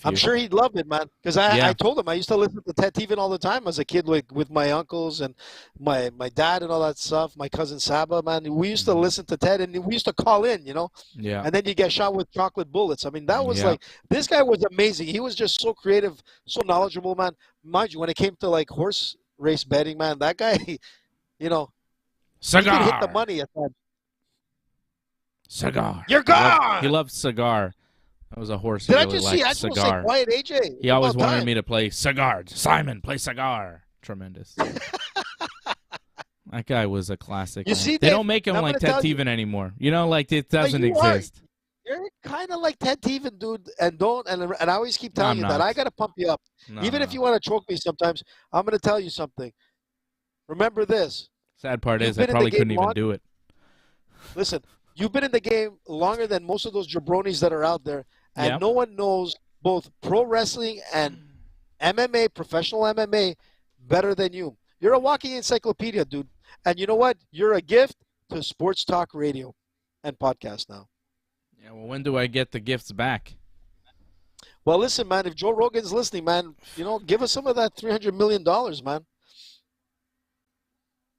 I'm sure he'd love it, man. Because I told him I used to listen to Ted Teven all the time as a kid, like with my uncles and my dad and all that stuff. My cousin Saba, man, we used to listen to Ted, and we used to call in, Yeah. And then you get shot with chocolate bullets. I mean, that was like, this guy was amazing. He was just so creative, so knowledgeable, man. Mind you, when it came to like horse race betting, man, that guy, Cigar. he could hit the money at that. Cigar. You're gone. He loved cigar. That was a horse. Did He I really just see? I liked just cigar. say quiet AJ. He always wanted me to play cigar. Simon, play cigar. Tremendous. That guy was a classic. You see, they Dave, don't make him like Ted Teven anymore. You know, like it doesn't exist. You're kind of like Ted Teven, dude, and I always keep telling you that. I got to pump you up. Even if you want to choke me sometimes, I'm going to tell you something. Remember this. Sad part is I probably couldn't even do it. Listen, you've been in the game longer than most of those jabronis that are out there, and no one knows both pro wrestling and MMA, professional MMA, better than you. You're a walking encyclopedia, dude. And you know what? You're a gift to sports talk radio and podcast now. Yeah, well, when do I get the gifts back? Well, listen, man, if Joe Rogan's listening, man, give us some of that $300 million, man.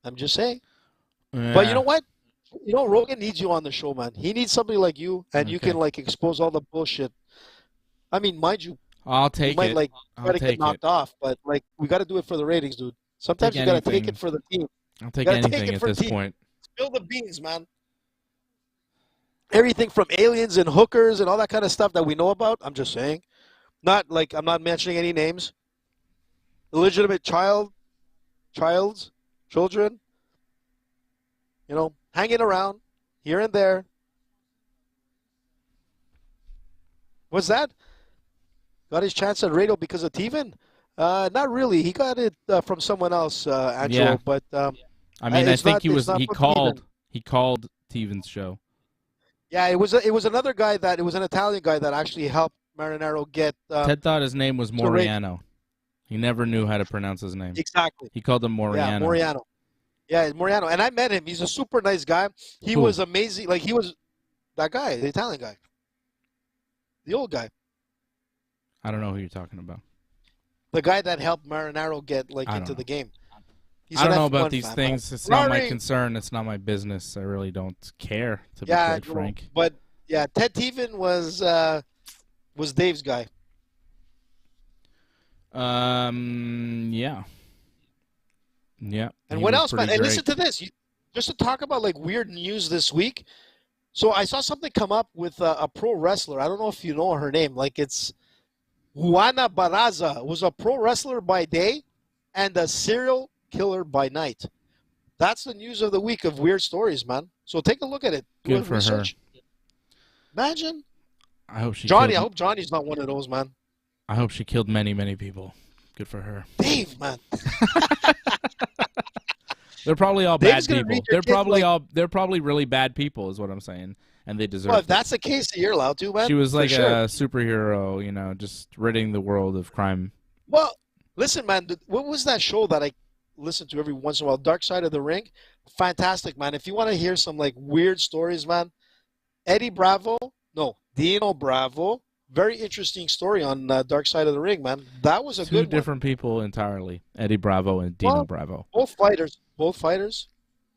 I'm just saying. Yeah. But you know what? Rogan needs you on the show, man. He needs somebody like you, and you can, expose all the bullshit. I mean, mind you, I'll take it. You might, try to get knocked off, but, we got to do it for the ratings, dude. Sometimes you got to take it for the team. I'll take anything at this point. Spill the beans, man. Everything from aliens and hookers and all that kind of stuff that we know about, I'm just saying. I'm not mentioning any names. Illegitimate children, hanging around here and there. What's that? Got his chance at radio because of Teven? Not really. He got it from someone else, Angelo. Yeah. But I think he called Teven's show. Yeah, it was another guy it was an Italian guy that actually helped Marinaro get. Ted thought his name was Moriano. He never knew how to pronounce his name. Exactly. He called him Moriano. Yeah, Moriano. Yeah, Moriano. And I met him. He's a super nice guy. He was amazing. He was that guy, the Italian guy. The old guy. I don't know who you're talking about. The guy that helped Marinaro get into the game. I don't know about these things. It's not my concern. It's not my business. I really don't care, to be quite frank. But yeah, Ted Teven was Dave's guy. Yeah. And what else, man? And listen to this. Just to talk about weird news this week. So I saw something come up with a pro wrestler. I don't know if you know her name. It's Juana Barraza. Was a pro wrestler by day and a serial killer by night. That's the news of the week of weird stories, man. So take a look at it. Good for her. Imagine. I hope she. I hope Johnny's not one of those, man. I hope she killed many, many people. Good for her. Dave, man. They're probably all bad people. They're probably really bad people, is what I'm saying, and they deserve. Well, if that's the case, you're allowed to, man. She was like a superhero, just ridding the world of crime. Well, listen, man. What was that show that I listen to every once in a while? Dark Side of the Ring. Fantastic, man. If you want to hear some weird stories, man, Dino Bravo. Very interesting story on Dark Side of the Ring, man. That was a good one. Two different people entirely. Eddie Bravo and Dino Bravo. Both fighters.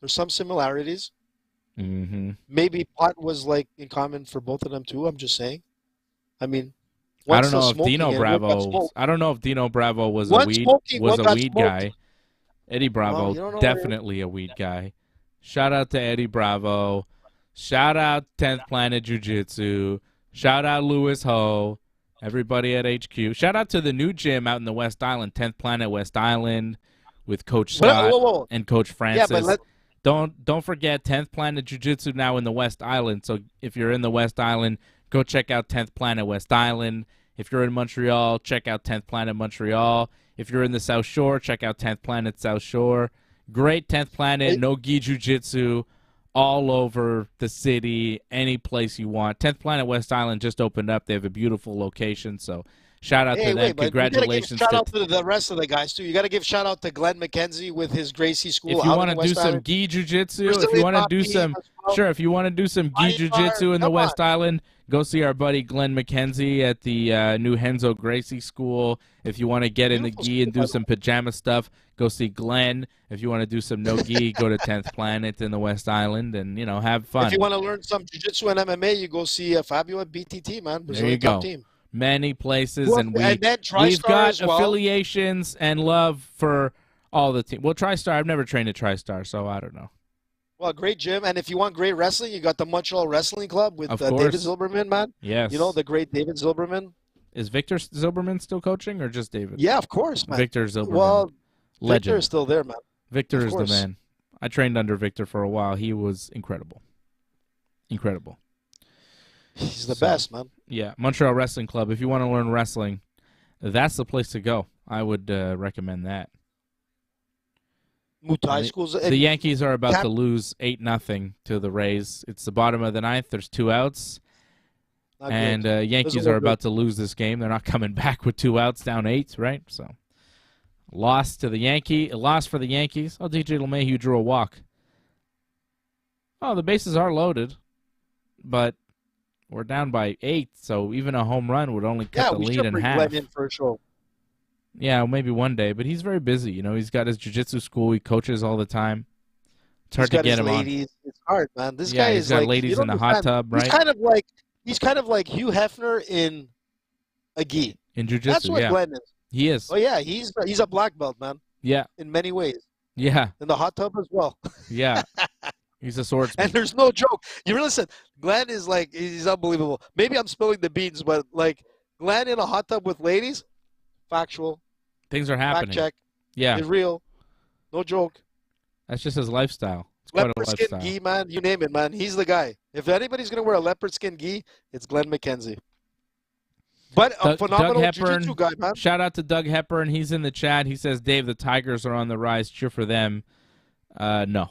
There's some similarities. Mm-hmm. Maybe pot was in common for both of them too. I'm just saying. I mean, I don't know if Dino Bravo. I don't know if Dino Bravo was a weed guy. Eddie Bravo, definitely a weed guy. Shout out to Eddie Bravo. Shout out 10th Planet Jiu-Jitsu. Shout out Louis Ho. Everybody at HQ. Shout out to the new gym out in the West Island, 10th Planet West Island, with Coach Scott and Coach Francis. Yeah, don't forget 10th Planet Jiu-Jitsu now in the West Island. So if you're in the West Island, go check out 10th Planet West Island. If you're in Montreal, check out 10th Planet Montreal. If you're in the South Shore, check out 10th Planet South Shore. Great 10th Planet, no gi jiu-jitsu, all over the city, any place you want. 10th Planet West Island just opened up. They have a beautiful location, so shout out to them. Congratulations. Shout out to the rest of the guys, too. You got to give shout out to Glenn McKenzie with his Gracie School. If you want to do some gi jiu-jitsu, if you want to do some, if you want to do some gi jiu-jitsu in the West Island, go see our buddy Glenn McKenzie at the new Henzo Gracie School. If you want to get in the gi and do some pajama stuff, go see Glenn. If you want to do some no gi, go to 10th Planet in the West Island and, have fun. If you want to learn some jiu-jitsu and MMA, you go see Fabio at BTT, man. There you go. Team. Many places, and we've got affiliations and love for all the teams. Well, TriStar, I've never trained at TriStar, so I don't know. Well, great gym. And if you want great wrestling, you got the Montreal Wrestling Club with Of David course. Zilberman, man. Yes. You know, the great David Zilberman. Is Victor Zilberman still coaching or just David? Yeah, of course, man. Victor Zilberman. Well, legend. Victor is still there, man. Victor is the man. I trained under Victor for a while. He was incredible. Incredible. He's the best, man. Yeah, Montreal Wrestling Club. If you want to learn wrestling, that's the place to go. I would recommend that. Muay schools. The Yankees are about to lose 8-0 to the Rays. It's the bottom of the ninth. There's 2 outs. And Yankees are about to lose this game. They're not coming back with 2 outs, down 8, right? So, loss for the Yankees. Oh, DJ LeMahieu drew a walk. Oh, the bases are loaded, but we're down by 8, so even a home run would only cut the lead in half. Glenn in for a show. Yeah, maybe one day, but he's very busy. You know, he's got his jiu-jitsu school. He coaches all the time. It's hard to get him on. It's hard, man. This guy is got like ladies in the hot tub, right? He's kind of like Hugh Hefner in a gi. In jiu-jitsu, That's what Glenn is. He is. Oh yeah, he's a black belt, man. Yeah. In many ways. Yeah. In the hot tub as well. Yeah. He's a swordsman. And there's no joke. You listen, Glenn is like, he's unbelievable. Maybe I'm spilling the beans, but like Glenn in a hot tub with ladies, factual. Things are happening. Fact check. Yeah. It's real. No joke. That's just his lifestyle. It's quite a lifestyle. Leopard skin gi, man. You name it, man. He's the guy. If anybody's going to wear a leopard skin gi, it's Glenn McKenzie. But a phenomenal jiu-jitsu guy, man. Shout out to Doug Hepburn. He's in the chat. He says, Dave, the Tigers are on the rise. Cheer for them. No.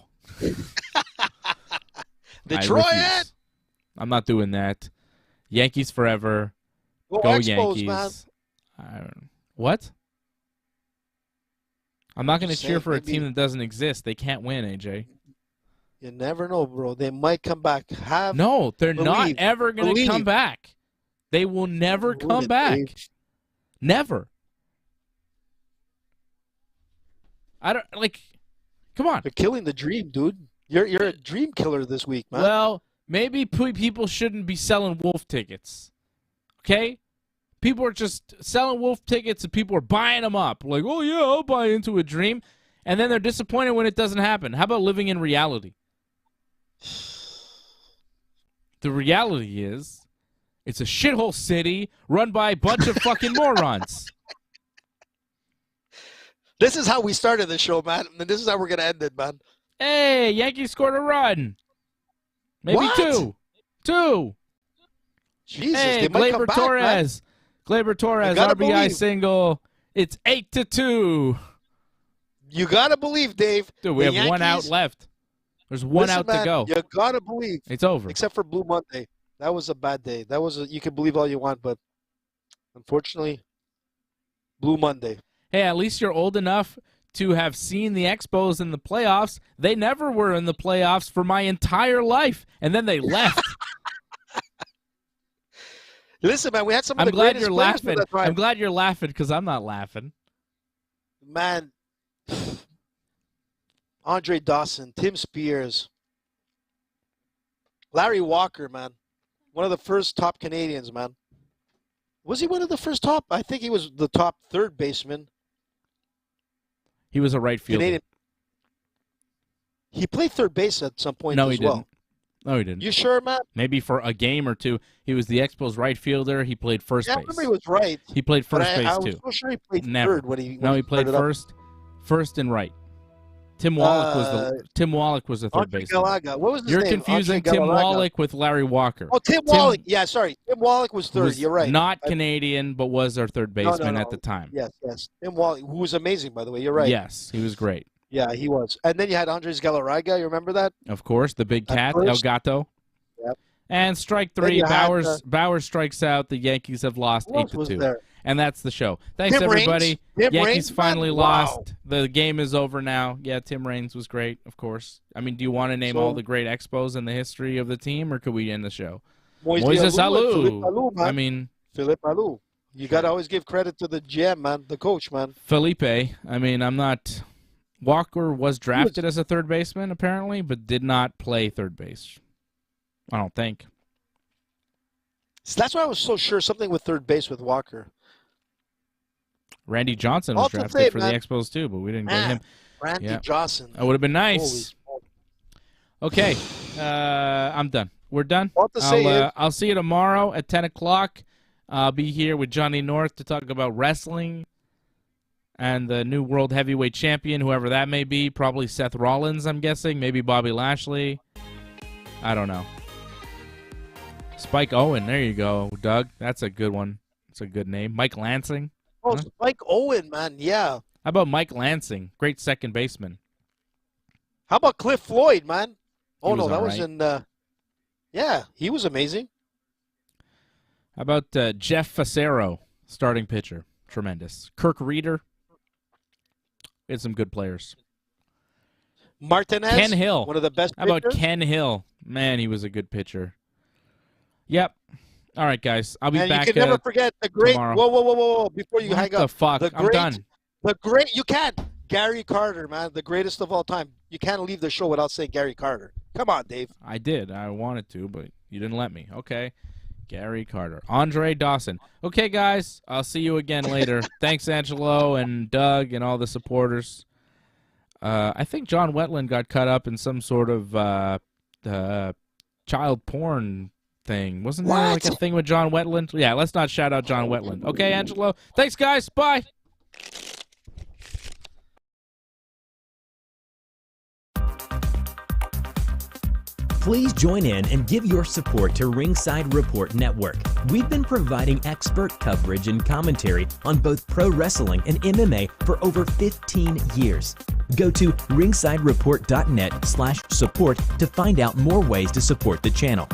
Detroit! I'm not doing that. Yankees forever. Go Expos, Yankees. Man. What? I'm not going to cheer for a team that doesn't exist. They can't win, AJ. You never know, bro. They might come back. No, they're not ever going to come back. They will never come back. Never. I don't come on. You're killing the dream, dude. You're a dream killer this week, man. Well, maybe people shouldn't be selling wolf tickets. Okay? People are just selling wolf tickets and people are buying them up. Like, oh, yeah, I'll buy into a dream. And then they're disappointed when it doesn't happen. How about living in reality? The reality is it's a shithole city run by a bunch of fucking morons. This is how we started the show, man. And this is how we're going to end it, man. Hey, Yankees scored a run. Maybe two. Jesus, hey, they might come back, Gleyber-Torres. Gleyber-Torres, RBI single. It's 8-2. You got to believe, Dave. Dude, we have Yankees, 1 out left. There's one out to go. You got to believe. It's over. Except for Blue Monday. That was a bad day. You can believe all you want, but unfortunately, Blue Monday. Hey, at least you're old enough to have seen the Expos in the playoffs. They never were in the playoffs for my entire life, and then they left. Listen, man, we had some of the greatest players at that time. I'm glad you're laughing because I'm not laughing. Man, Andre Dawson, Tim Spears, Larry Walker, man. One of the first top Canadians, man. Was he one of the first top? I think he was the top third baseman. He was a right fielder. Canadian. He played third base at some point as well. No, he didn't. You sure, man? Maybe for a game or two. He was the Expos right fielder. He played first base. I remember he was right. He played first base, I too. was so sure he played third when he played first and right. Tim Wallach was the third baseman. What was his You're name? confusing Tim Wallach with Larry Walker. Oh, Tim Wallach. Yeah, sorry. Tim Wallach was third. You're right. Not Canadian, but was our third baseman at the time. Yes. Tim Wallach, who was amazing, by the way. You're right. Yes, he was great. Yeah, he was. And then you had Andres Galarraga. You remember that? Of course, the big cat, El Gato. Yep. And strike 3, Bowers strikes out. The Yankees have lost 8-2. And that's the show. Thanks, everybody. Yankees finally lost. The game is over now. Yeah, Tim Raines was great, of course. I mean, do you want to name all the great Expos in the history of the team, or could we end the show? Moises Alou. I mean, Philippe Alou. You got to always give credit to the GM, man, the coach, man. Felipe. I mean, I'm not... Walker was drafted as a third baseman, apparently, but did not play third base. I don't think. So that's why I was so sure something with third base with Walker. Randy Johnson was drafted for the Expos too, but we didn't get him. Randy Johnson. That would have been nice. Okay, I'm done. We're done. I'll see you tomorrow at 10 o'clock. I'll be here with Johnny North to talk about wrestling and the new world heavyweight champion, whoever that may be. Probably Seth Rollins, I'm guessing. Maybe Bobby Lashley. I don't know. Spike Owen. There you go, Doug. That's a good one. That's a good name. Mike Lansing. Oh, huh? Spike Owen, man. Yeah. How about Mike Lansing? Great second baseman. How about Cliff Floyd, man? Oh, no, that right. was in... yeah, he was amazing. How about Jeff Facero, starting pitcher? Tremendous. Kirk Reeder. We had some good players. Martinez. Ken Hill. One of the best pitchers. How about pitchers? Ken Hill? Man, he was a good pitcher. Yep. All right, guys. I'll be back. You can never forget the great... tomorrow. Whoa. Before you hang up. What the fuck? I'm done. The great... You can't. Gary Carter, man. The greatest of all time. You can't leave the show without saying Gary Carter. Come on, Dave. I did. I wanted to, but you didn't let me. Okay. Gary Carter. Andre Dawson. Okay, guys. I'll see you again later. Thanks, Angelo and Doug and all the supporters. I think John Wetland got cut up in some sort of child porn thing. Wasn't there like a thing with John Wetland? Yeah, let's not shout out John Wetland. Okay, Angelo. Thanks, guys. Bye. Please join in and give your support to Ringside Report Network. We've been providing expert coverage and commentary on both pro wrestling and MMA for over 15 years. Go to ringsidereport.net/support to find out more ways to support the channel.